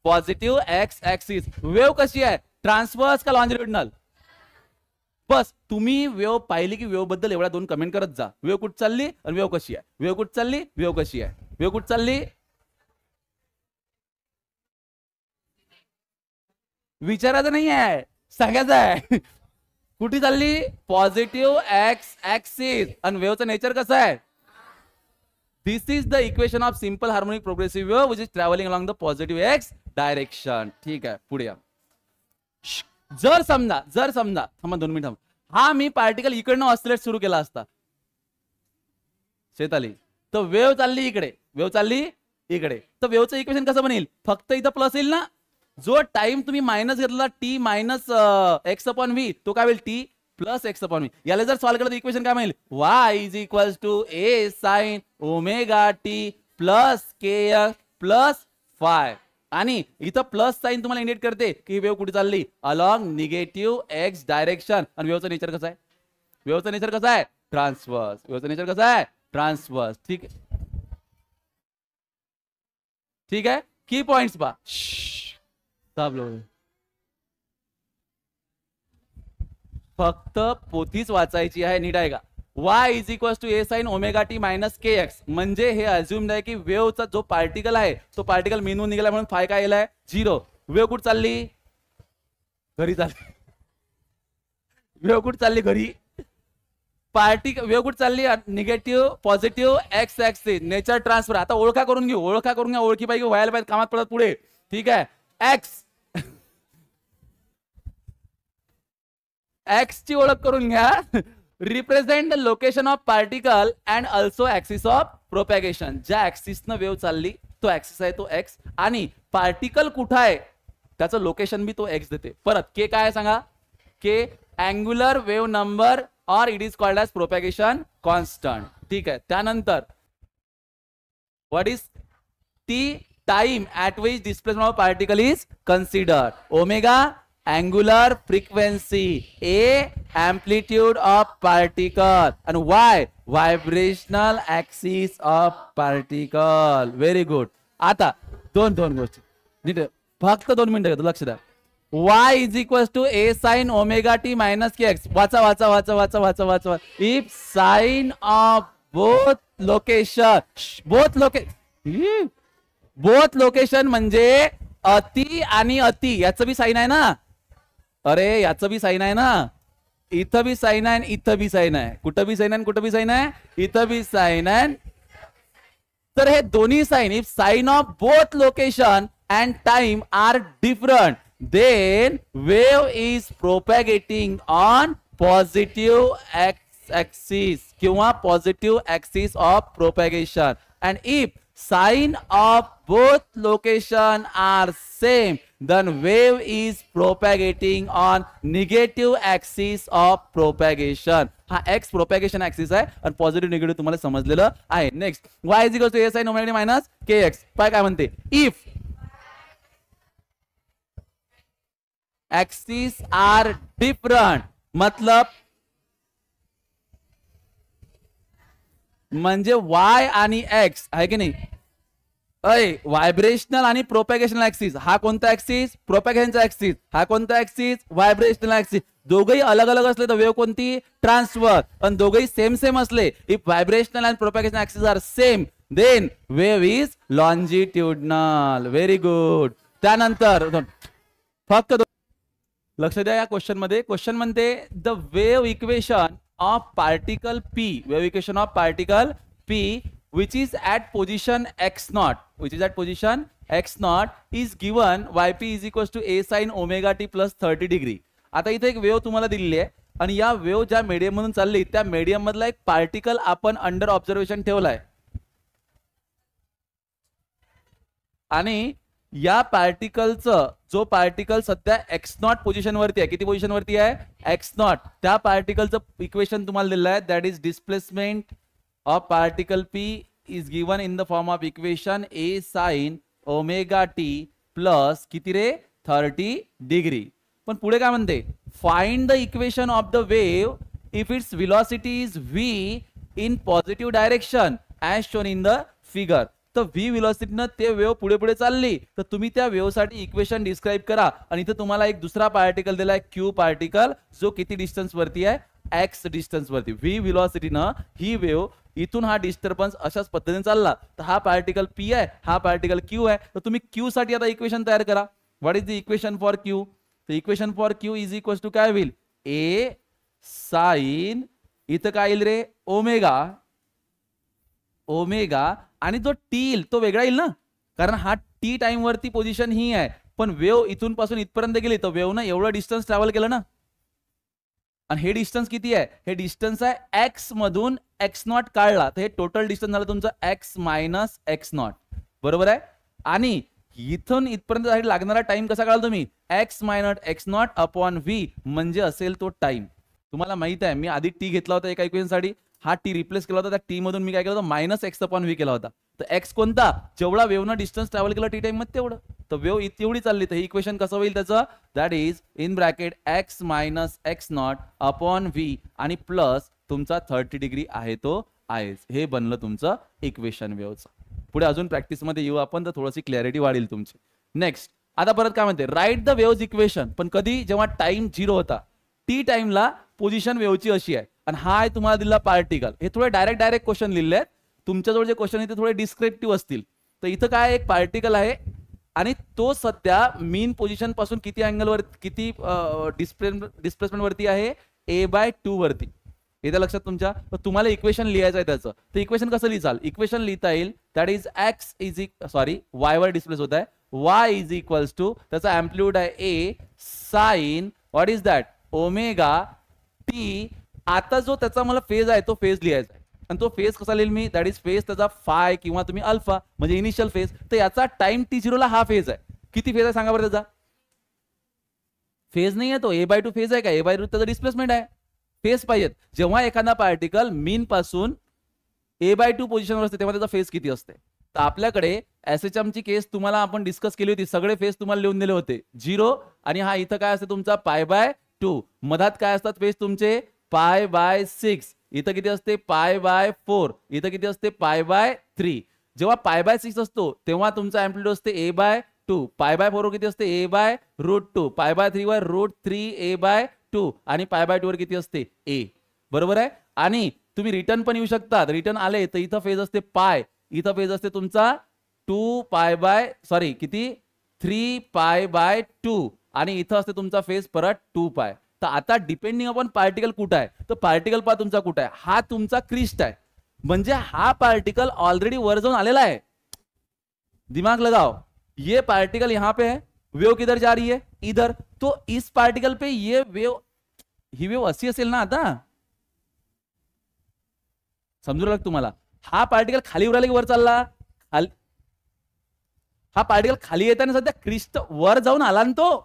पॉझिटिव्ह एक्स ऍक्सिस. वेव कशी आहे, ट्रान्सवर्स का लॉन्जिट्युडिनल, बस तुम्ही वेव पाहिली की वेव बद्दल एवढ्या 2 कमेंट करत जा, वेव कुठे चालली आणि वेव कशी आहे, वेव कुठे चालली, वेव कशी आहे, वेव कुठे चालली, विचारायचं नाही आहे, सांगायचं आहे. कुठे चालली, पॉझिटिव्ह एक्स ऍक्सिस, आणि वेवचं नेचर कसं आहे, this is the equation of simple harmonic progressive wave which is travelling along the positive x direction. ठीक आहे, पुढे या. जर समजा थांबा 2 मिनिट, हा मी पार्टिकल इकडनं ऑसिलेट सुरू केला असता, शेताली, तर वेव चालली इकडे, वेव चालली इकडे, तर वेवचं इक्वेशन कसं बनेल, फक्त इथं प्लस येईल ना, जो टाइम तुम्ही मायनस घेतला t minus x upon v, तो काय होईल t plus x upon v. याला जर सॉल्व केलं तर इक्वेशन काय मिळेल, y is equal to A sine omega t plus k x plus phi. आणि इथं प्लस साइन तुम्हाला इंडिकेट करते की वेव कुठे चालली, अलॉंग निगेटिव्ह एक्स डायरेक्शन. आणि वेवचं नेचर कसं आहे, वेवचं नेचर कसं आहे, ट्रान्सवर्स. वेवचं नेचर कसं आहे, ट्रान्सवर्स. ठीक आहे, ठीक आहे. की पॉइंट्स पा सब लोग, फक्त पोथीच वाचायची आहे, नीट आहे का, y is equal to A sine omega t minus k x. म्हणजे हे अज्युम्ड आहे की वेव्हचा जो पार्टिकल आहे तो पार्टिकल मेनून निघाला म्हणून फाय काय येलाय 0. वेव्ह कुठे चालली? घरी चालली. वेव्ह कुठे चालली? घरी. वेव्ह कुठे चालली? Negative positive x axis. Nature transfer. आता ओळखा करून घेऊ. ओळखी पाहिजे व्हायला पाहिजे कामात पडत पुढे. ठीक आहे. एक्स ची ओळख करून घ्या. Represent the location of particle and also axis of propagation. ज्या ऍक्सिस न वेव्ह चालली तो ऍक्सिस आहे तो एक्स, आणि पार्टिकल कुठं आहे त्याचं लोकेशन बी तो एक्स देते. परत के काय आहे सांगा? के अँग्युलर वेव्ह नंबर और it is called as propagation constant. ठीक आहे. त्यानंतर what is t? Time at which displacement of particle is considered. Omega angular frequency, A amplitude of particle, and Y vibrational axis of particle. Very good. आता दोन गोष्टी नीट फक्त 2 मिनिटं घेतो, लक्ष द्या. y is equal to A sine omega t minus k x. वाचा. If sign of both location म्हणजे अति आणि अति याचं बी साइन आहे ना. अरे याचं बी साइन आहे ना. इथं बी साइन आहे, इथं बी साइन आहे. कुठं बी साइन आहे, इथं बी साइन आहे. तर हे दोन्ही sign, if sign of both location and time are different, then wave is propagating on positive x axis किंवा positive axis of propagation. And if sign of both location are same, then wave is propagating on negative axis of propagation. हा x propagation axis आहे आणि पॉझिटिव्ह निगेटिव्ह तुम्हाला समजलेलं आहे. Next y is equal to a sin omega t minus k x. काय म्हणते? इफ axis are different, मतलब म्हणजे y आणि x आहे की नाही. व्हायब्रेशनल आणि प्रोपॅगेशनल ऍक्सिस. हा कोणता ऍक्सिस? प्रोपॅगेशनचा ऍक्सिस. हा कोणता ऍक्सिस? Vibrational axis. दोघेही अलग अलग असले तर वेव्ह कोणती? ट्रान्सफर. पण दोघेही सेम असले, if vibrational and propagation axis are same, then wave is longitudinal. Very good. त्यानंतर फक्त लक्ष द्या या क्वेश्चन मध्ये. क्वेश्चन म्हणते the wave equation of particle P, wave equation of particle P, which is at position x naught, is given yp is equals to a sin omega t plus 30 degree. आता इथे एक वेव्ह तुम्हाला दिलेली आहे आणि या वेव्ह ज्या मीडियम मधून चालली त्या मीडियम मधला एक पार्टिकल आपण अंडर ऑब्झर्वेशन ठेवलाय आणि या पार्टिकलचं जो पार्टिकल सध्या एक्स नॉट पोझिशन वरती आहे, किती पोझिशन वरती आहे? X not. त्या पार्टिकलचं इक्वेशन तुम्हाला दिलेलं आहे, that is displacement of particle P is given in the form of equation A sine omega t plus किती रे? 30 डिग्री. पण पुढे काय म्हणते? Find the equation of the wave if it's velocity is v in positive direction as shown in the figure. तर v व्हेलॉसिटीनं ते वेव्ह पुढे चालली तर तुम्ही त्या वेव्ह साठी इक्वेशन डिस्क्राइब करा. आणि इथे तुम्हाला एक दुसरा पार्टिकल दिलाय q पार्टिकल, जो किती डिस्टन्स वरती आहे? x डिस्टन्स वरती. v व्हेलॉसिटीनं ही वेव्ह इथून हा डिस्टर्बन्स अशाच पद्धतीने चालला तर हा पार्टिकल p आहे, हा पार्टिकल q आहे. तर तुम्ही q साठी आता इक्वेशन तयार करा. What is the equation for q? तर equation for q is equal to काय होईल? a साइन, इथं काय येईल रे? ओमेगा आणि जो टी येईल तो वेगळा येईल ना, कारण हा टी टाइम वरती पोझिशन ही आहे. पण वेव्ह इथून पासून इथपर्यंत गेली तर वेव्ह ना एवढं डिस्टन्स ट्रॅव्हल केलं ना. आणि हे डिस्टन्स किती आहे? हे डिस्टन्स आहे एक्स मधून एक्स नॉट काढला तर हे टोटल डिस्टन्स झालं तुमचं एक्स मायनस एक्स नॉट. बरोबर आहे. आणि इथून इथपर्यंत लागणारा टाइम कसा काढला तुम्ही? X minus x not upon V म्हणजे असेल तो टाइम. तुम्हाला माहित आहे मी आधी टी घेतला होता एका इक्वेशन साठी, हा टी रिप्लेस केला होता. त्या टी मधून मी काय केलं होतं? मायनस एक्स अपॉन व्ही केला होता. तर एक्स कोणता? जेवढा वेव्हनं डिस्टन्स ट्रॅव्हल केला टी टाइम मध्ये तेवढं. तर वेव्ह तेवढी चालली तर हे इक्वेशन कसं होईल त्याचं? That is in bracket x minus x not upon V आणि प्लस तुमचा 30 डिग्री आहे तो आहेच. हे बनलं तुमचं इक्वेशन वेव्हचं. पुढे अजून प्रॅक्टिस मध्ये येऊ आपण तर थोडीशी क्लॅरिटी वाढेल तुमची. नेक्स्ट आता परत काय म्हणते? Write the waves equation. पण कधी? जेव्हा टाइम 0 होता. टी टाइमला पोझिशन वेव्हची अशी आहे आणि हा आहे तुम्हाला दिला पार्टिकल. हे थोडे डायरेक्ट क्वेश्चन लिहिले आहेत. तुमच्याजवळ जे क्वेश्चन आहे ते थोडे डिस्क्रिप्टिव्ह असतील. तर इथं काय एक पार्टिकल आहे आणि तो सध्या मीन पोझिशन पासून किती अँगलवर किती डिस्प्लेसमेंट वरती आहे, a/2 वरती. येत्या लक्षात तुमच्या. तुम्हाला इक्वेशन लिहायचं आहे त्याचं. तर इक्वेशन कसं लिहिचाल, इक्वेशन लिहिता येईल that is x is y वर डिस्प्लेस होत आहे, y इज इक्वल्स टू त्याचा अँप्लिट्यूड आहे a sine what is that omega t. आता जो त्याचा मला फेज आहे तो फेज लिहायचा आहे आणि तो फेज कसा लिहिल मी, दॅट इज फेज त्याचा फाय किंवा तुम्ही अल्फा म्हणजे इनिशियल फेज. तर याचा टाइम t0 ला हा फेज आहे. किती फेज आहे सांगा बरं त्याचा. फेज नाही आहे तो, a/2 फेज आहे का, a/2 त्याचा डिस्प्लेसमेंट आहे. फेज पाहिजेत. जेव्हा एखादा पार्टिकल मीन पासून a/2 पोझिशनवर असते तेव्हा त्याचा फेज किती असते. तर आपल्याकडे SHM ची केस तुम्हाला आपण डिस्कस केली होती. सगळे फेज तुम्हाला लिहून दिले होते 0 आणि हा इथं काय असते तुमचा π/2. मधात काय असतात फेज तुमचे π/6. इथं किती असते π/4. इथं किती असते π/3. जेव्हा π/6 असतो तेव्हा तुमचा अँप्लिट्यूड असते a/2. π/4 किती असते a/√2. π/3 वर √3 a/2 आणि π/2 वर किती असते a. बरोबर आहे. आणि तुम्ही रिटर्न पण येऊ शकतात. रिटर्न आले तर इथं फेज असते पाय, इथं फेज असते तुमचा 3π/2 आणि इथं असते तुमचा फेज परत 2π. तर आता डिपेंडिंग अपॉन पार्टिकल कुठं आहे, तर पार्टिकल पहा तुमचा कुठं आहे. हा तुमचा क्रिस्ट आहे म्हणजे हा पार्टिकल ऑलरेडी वर जाऊन आलेला आहे. दिमाग लगाओ, ये पार्टिकल यहां पे है, वेव किधर जा रही है इधर. तो इस पार्टिकल पे ये वेव, ही वेव अशी असेल ना. आता समजू लागलं तुम्हाला. हा पार्टिकल खाली उरायला की वर चालला, हा पार्टिकल खाली येताना सध्या क्रिस्ट वर जाऊन आला ना तो.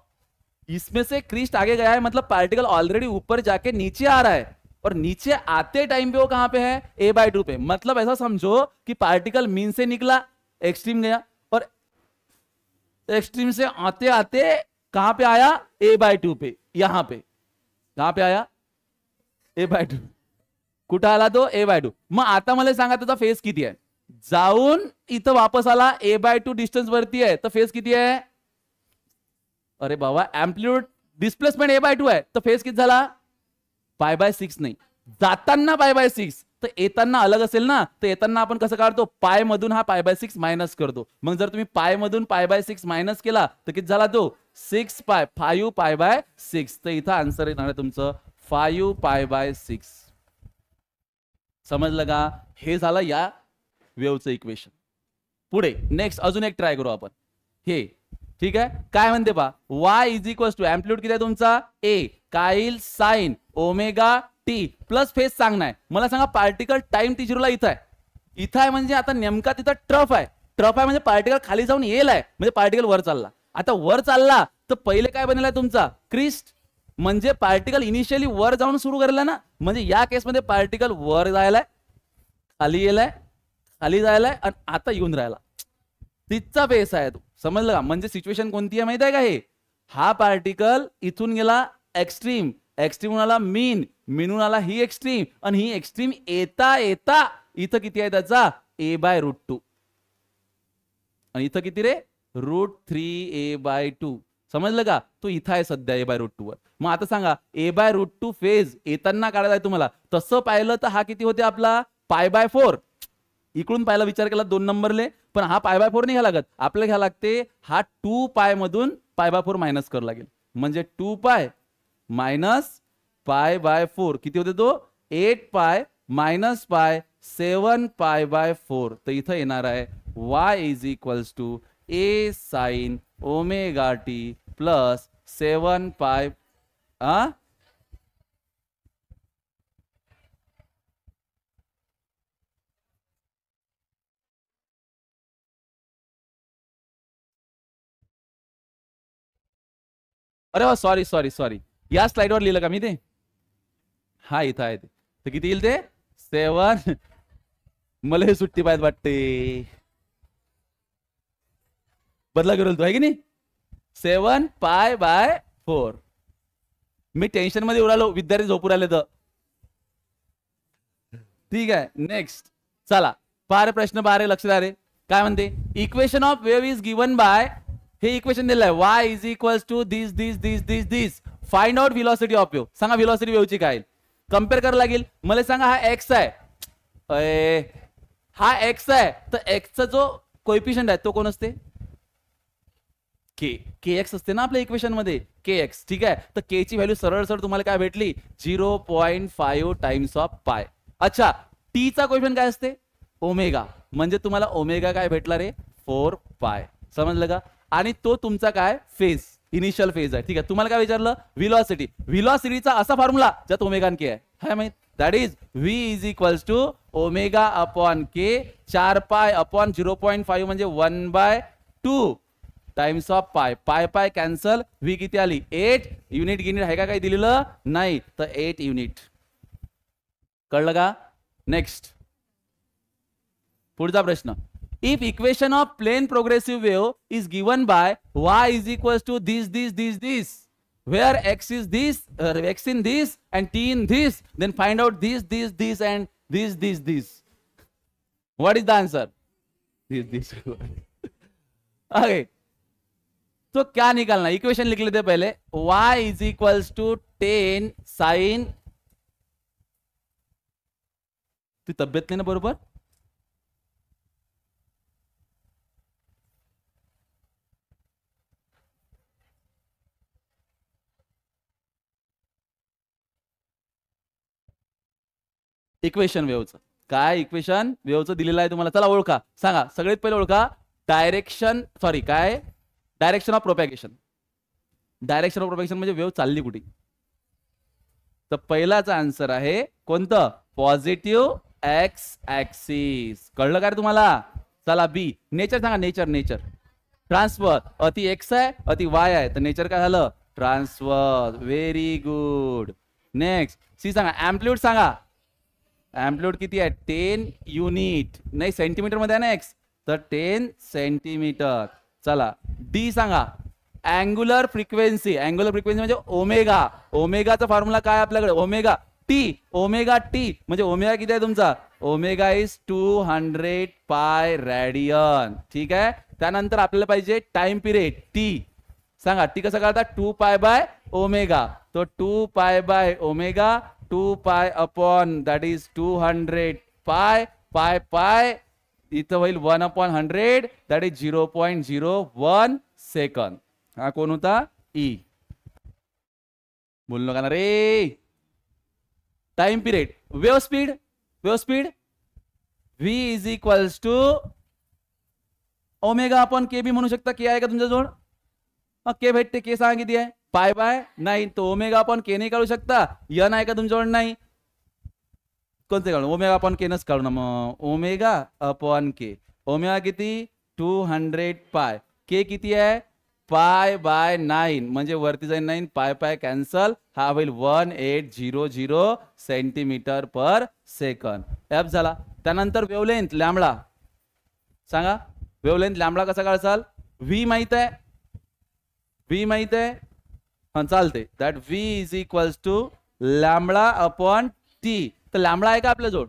इसमें से क्रिस्ट आगे गया है मतलब पार्टिकल ऑलरेडी ऊपर जाके नीचे आ रहा है और नीचे आते टाइम पे वो कहां पे है a/2 पे. मतलब ऐसा समझो कि पार्टिकल मीन से निकला, एक्सट्रीम गया और एक्सट्रीम से आते आते कहां पे आया a/2 पे. यहां पे कहां पे आया a/2. कुठं आला तो a/2. मग आता मला सांगा त्याचा फेज किती आहे. जाऊन इथं वापस आला a/2 डिस्टन्स वरती आहे तर फेज किती आहे. अरे बाबा अँप्लिट्यूड डिस्प्लेसमेंट a/2 आहे तर फेज किती झाला π/6. नाही जाताना π/6 तर येताना अलग असेल ना. तर येताना आपण कसं काढतो, पाय मधून हा π/6 मायनस करतो. मग जर तुम्ही पाय मधून π/6 मायनस केला तर किती झाला तो 6π, 5π/6. तर इथं आन्सर येणार आहे तुमचं 5π/6. समजलं का. हे झालं या वेव्हचं इक्वेशन. पुढे नेक्स्ट अजून एक ट्राय करू आपण. हे ठीक आहे काय म्हणते पहा, y is equals to amplitude किती आहे तुमचा a काईल sine omega t plus phase सांगणार आहे. मला सांगा पार्टिकल टाइम t0 ला इथं आहे. इथं आहे म्हणजे आता नेमका तिथं ट्रफ आहे. ट्रफ आहे म्हणजे पार्टिकल खाली जाऊन येईल आहे म्हणजे पार्टिकल वर चालला. आता वर चालला तर पहिले काय बनेल आहे तुमचा क्रिस्ट. म्हणजे पार्टिकल इनिशियली वर जाऊन सुरू करेल ना. म्हणजे या केसमध्ये पार्टिकल वर जायलाय, खाली येलाय, खाली जायलाय आणि आता येऊन राहिला. तिथचा फेस आहे तो. समजलं का. म्हणजे सिच्युएशन कोणती आहे माहिती आहे का. हे हा पार्टिकल इथून गेला एक्स्ट्रीम, एक्स्ट्रीम आला मीन, मीनून आला ही एक्स्ट्रीम आणि ही एक्स्ट्रीम येता येता इथं किती आहे त्याचा a/√2 आणि इथं किती रे √3 a/2. समजलं का. तो इथं आहे सध्या a/√2 वर. मग आता सांगा a/√2 फेज येताना काढायचा आहे तुम्हाला. तसं पाहिलं तर हा किती होते आपला π/4. इकडून पाहिला विचार केला 2 नंबरले पण हा π/4 नाही घ्या लागत. आपल्याला घ्या लागते हा 2π मधून π/4 मायनस करावं लागेल. म्हणजे 2π मायनस π/4 किती होते तो 8π मायनस π 7π/4. तर इथं येणार आहे y is equals to a sine omega t plus 7π. अरे वा सॉरी सॉरी सॉरी या स्लाइडवर लिहिलं का मी ते. हा इथं आहे ते. तर किती येईल ते 7. मला हे सुट्टी पाहिजे वाटते. बदला करेल तो आहे की नाही 7π/4. मी टेन्शन मध्ये उरालो विद्यार्थी झोपून आले तर. ठीक आहे नेक्स्ट चला पारे प्रश्न बारे लक्ष द्या रे. काय म्हणते equation of wave is given by. हे इक्वेशन दिलं आहे y is equals to this this this this this. Find out velocity of wave. सांगा व्हेलॉसिटी वेव्हची काय. कम्पेअर करायला लागेल. मला सांगा हा एक्स आहे, हा एक्स आहे, तर एक्सचा जो कोएफिशियंट आहे तो कोण असते? के एक्स असते ना आपल्या इक्वेशन मध्ये, के एक्स. ठीक आहे, तर के ची व्हॅल्यू सरळ सरळ तुम्हाला काय भेटली? 0.5 टाइम्स ऑफ पाय. अच्छा, टी चा कोएफिशियंट काय असते? ओमेगा. म्हणजे तुम्हाला ओमेगा काय भेटला रे? 4 पाय. समजलं का? आणि तो तुमचा काय फेज, इनिशियल फेज आहे. ठीक आहे, तुम्हाला काय विचारलं? व्हिलॉसिटी. व्हिलॉसिटीचा असा फॉर्म्युला ज्यात ओमेगा आणि के आहे, हाय माहित? That is v is equals to omega upon k, 4 pi upon 0.5 म्हणजे 1/2 टाइम्स ऑफ पाय. पाय पाय कॅन्सल, व्ही किती आली? 8 युनिट. गिनिट आहे का काही दिलेलं? नाही, तर 8 युनिट. कळलं का? नेक्स्ट पुढचा प्रश्न. If equation of plane progressive wave is given by y is equals to this where x is this, x in this and t in this, then find out this and this. What is the answer? This. Okay, तो क्या निकालना? इक्वेशन लिख लेते पहले. y is equals to 10 sine. तू तब्येत नाही ना बरोबर? इक्वेशन वेव्हचं काय? इक्वेशन वेव्हचं दिलेलं आहे तुम्हाला. चला ओळखा, सांगा सगळ्यात पहिले ओळखा. Direction of propagation. Direction of propagation म्हणजे वेव्ह चालली कुठे? तर पहिलाचा आन्सर आहे कोणतं? Positive x axis. कळलं का रे तुम्हाला? चला बी. नेचर सांगा. Nature transverse. अति एक्स आहे, अति वाय आहे, तर नेचर काय झालं? Transverse. Very good. Next C सांगा. एम्प्लिट्यूड सांगा. एम्प्लिट्यूड किती आहे? 10 युनिट. नाही, सेंटीमीटर मध्ये आहे ना एक्स, तर 10 सेंटीमीटर. चला डी सांगा. Angular frequency. अँग्युलर फ्रिक्वेन्सी म्हणजे ओमेगा. ओमेगाचा फॉर्म्युला काय आपल्याकडे? Omega T. ओमेगा टी म्हणजे ओमेगा किती आहे तुमचा? Omega is 200 pi radian. ठीक आहे, त्यानंतर आपल्याला पाहिजे टाइम पिरियड टी. सांगा टी कसं काढता? 2 पाय बाय ओमेगा. तो 2 pi by omega, 2 pi upon that is 200 पाय. पाय पाय इथं होईल 1/100 दॅट इज 0.01 सेकंद. हा कोण होता? ई. बोललो का ना रे? Time period. Wave speed v is equals to omega upon k बी म्हणू शकता. के आहे का तुमच्याजवळ? के भेटते. के सांगा किती आहे? Pi by. नाही, तो ओमेगा अपॉन के नाही काढू शकता. यन आहे का तुमच्याकडे? नाही. कोणते काढू? ओमेगा अपॉन के नच काढू ना मग. ओमेगा अपॉन के. ओमेगा किती? 200 पाय. के किती आहे? पाय बाय 9 म्हणजे वरती जाईल 9. पाय पाय कॅन्सल. हा होईल 1800 सेंटीमीटर पर सेकंद. एफ झाला. त्यानंतर वेवलेंथ लॅम्बडा सांगा. वेवलेंथ लॅम्बडा कसा काढसाल? व्ही माहित आहे? व्ही माहित आहे? हा चालते. That V is equals to lambda upon t. तर लॅम्बडा आहे का आपल्याजवळ?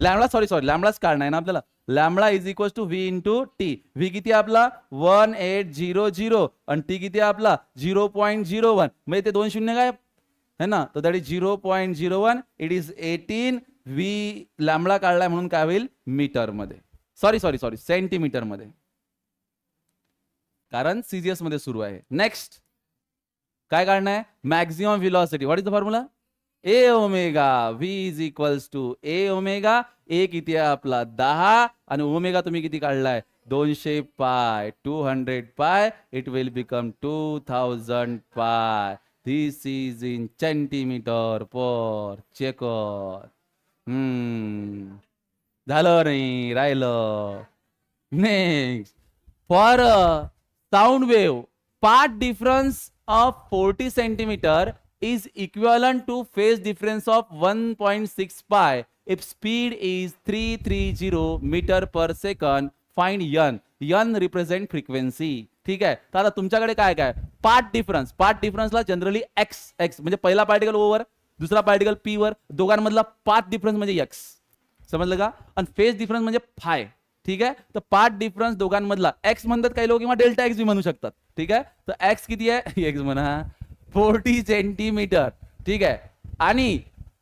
लॅम्बडा सॉरी लॅम्बडाच काढणार आहे ना आपल्याला. Lambda is equals to v into t. V किती आहे आपला? 1800 आणि टी किती आहे आपला? 0.01. म्हणजे ते 2 शून्य काय है ना, तर that is 0.01. It is 18. V lambda काढलाय म्हणून काय होईल? मीटर मध्ये. सॉरी सेंटीमीटर मध्ये, कारण सीजीएस मध्ये सुरू आहे. नेक्स्ट काय काढणं आहे? Maximum velocity. What is the formula? A omega. V is equals to A omega. A किती आहे आपला? 10 आणि ओमेगा तुम्ही किती काढलाय? 200 पाय. 200 पाय it will become 2000 pi. This is in centimeter per second. झालं नाही, राहिलं. Next for sound wave path difference of 40 centimeter is equivalent to phase difference of 1.6 pi if speed is 330 meter per second. Find n. n represent frequency. ठीक आहे, तर आता तुमच्याकडे काय काय? पाथ डिफरन्सला जनरली x म्हणजे पहिला पार्टिकल O वर, दुसरा पार्टिकल P वर, दोघांमधला पाथ डिफरन्स म्हणजे x. समजलं का? आणि फेज डिफरन्स म्हणजे फाय. ठीक आहे, तर पाथ डिफरन्स दोघांमधला एक्स म्हणतात काही लोक, किंवा डेल्टा एक्स बी म्हणू शकतात. ठीक आहे, तर एक्स किती आहे? एक्स म्हणा 40 सेंटीमीटर. ठीक आहे, आणि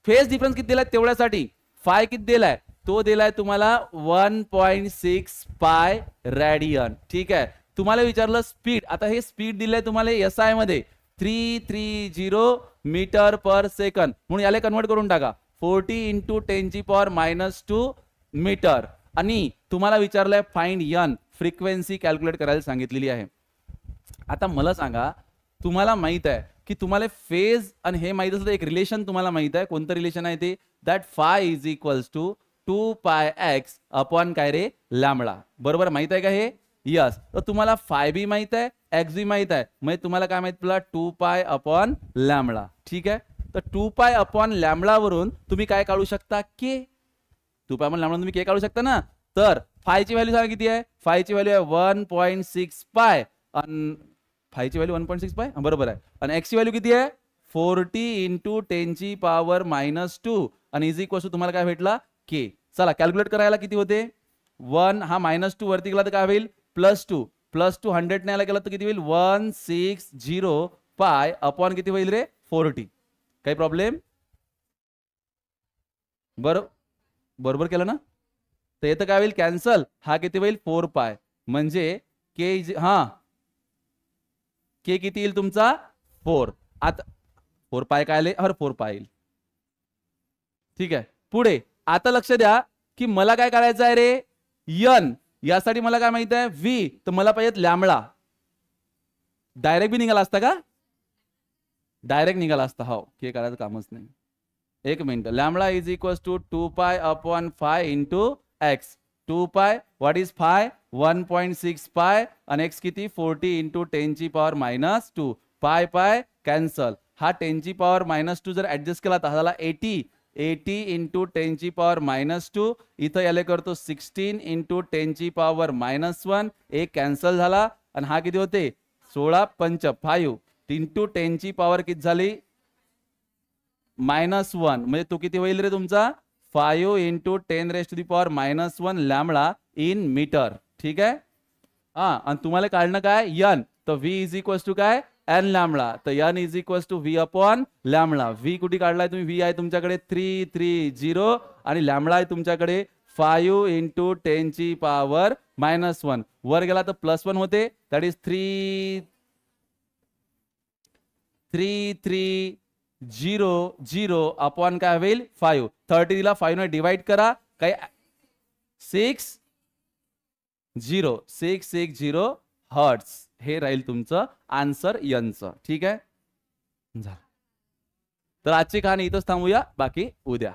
फेज डिफरन्स किती दिलाय तेवढ्यासाठी फाय किती दिलाय तो दिलाय तुम्हाला 1.6 पाय रॅडियन. ठीक आहे. तुम्हाला विचारलं स्पीड, आता हे स्पीड दिलंय तुम्हाला SI मध्ये 330 मीटर पर सेकंड, म्हणून याला कन्वर्ट करून टाका 40 × 10⁻²⁻² मीटर. आणि तुम्हाला विचारलंय फाइंड n, फ्रिक्वेन्सी कॅल्क्युलेट करायला सांगितलेली आहे. आता मला सांगा, तुम्हाला माहित आहे की तुम्हाला फेज आणि हे माहित असलं एक रिलेशन तुम्हाला माहित आहे, कोणतं रिलेशन आहे ते, that phi is equals to 2πx upon काय रे लॅम्बडा. बरोबर माहित आहे का हे? यस. तर तुम्हाला फाय बी माहित आहे, एक्स बी माहित आहे, म्हणजे तुम्हाला काय माहित पडला 2π अपॉन लॅम्बडा. ठीक आहे. तर 2π अपॉन लॅम्बडा वरून तुम्ही काय काढू शकता के. 2π अपॉन लॅम्बडा तुम्ही के काढू शकता ना. तर फायची व्हॅल्यू सांगा किती आहे, फायची व्हॅल्यू आहे 1.6 पाय आणि फायची व्हॅल्यू 1.6 पाय बरोबर आहे. आणि एक्स ची व्हॅल्यू किती आहे 40 × 10⁻² आणि इज इक्वल टू तुम्हाला काय भेटला के. चला कॅल्क्युलेट करायला किती होते, 1 हा -2 वरती गेला तर काय होईल +2 +2 100 ने याला गेला तर किती होईल 160 पाय अपॉन किती होईल रे 40. काही प्रॉब्लेम? बरोबर केलं ना. तर येतं काय होईल कॅन्सल, हा किती होईल 4 पाय, म्हणजे के के किती येईल तुमचा 4. आता 4 पाय काय आले, 4 पाय येईल. ठीक आहे. पुढे आता लक्ष द्या की मला काय करायचं आहे रे n, यासाठी मला काय माहित आहे v, तर मला पाहिजे लॅम्बडा. डायरेक्ट बी निघाला असता का, डायरेक्ट निघाला असता. हो के करायचं कामच नाही. एक minute. Lambda is equals to 2π upon 5 × x. 2π what is phi 1.6 pi आणि एक्स किती 40 × 10⁻². पाय पाय कॅन्सल, हा 10⁻² जर ऍडजस्ट केला तर झाला 80 × 10⁻². इथं याले करतो 16 × 10⁻⁻1. एक कॅन्सल झाला आणि हा किती होते 16 पंच 5 × 10⁻⁻ किती झाली -1, म्हणजे तो किती होईल रे तुमचा 5 × 10⁻⁻1 लॅम्बडा इन मीटर. ठीक आहे. आणि तुम्हाला काढणं काय n, तर v इज इक्वल्स टू काय n लॅम्बडा, तर n is equals to v upon lambda. v कुठे काढलाय तुम्ही, v आहे तुमच्याकडे 330 आणि लॅम्बडा आहे तुमच्याकडे 5 × 10⁻⁻1. वर गेला तर +1 होते, दॅट इज 330 अपॉन काय होईल 5. 30 दिला 5 ने डिवाइड करा, काय 660 हर्ट्स. हे राहील तुमचं आन्सर यांचं. ठीक आहे. झालं. तर आजची कहाणी इथंच थांबूया, बाकी उद्या.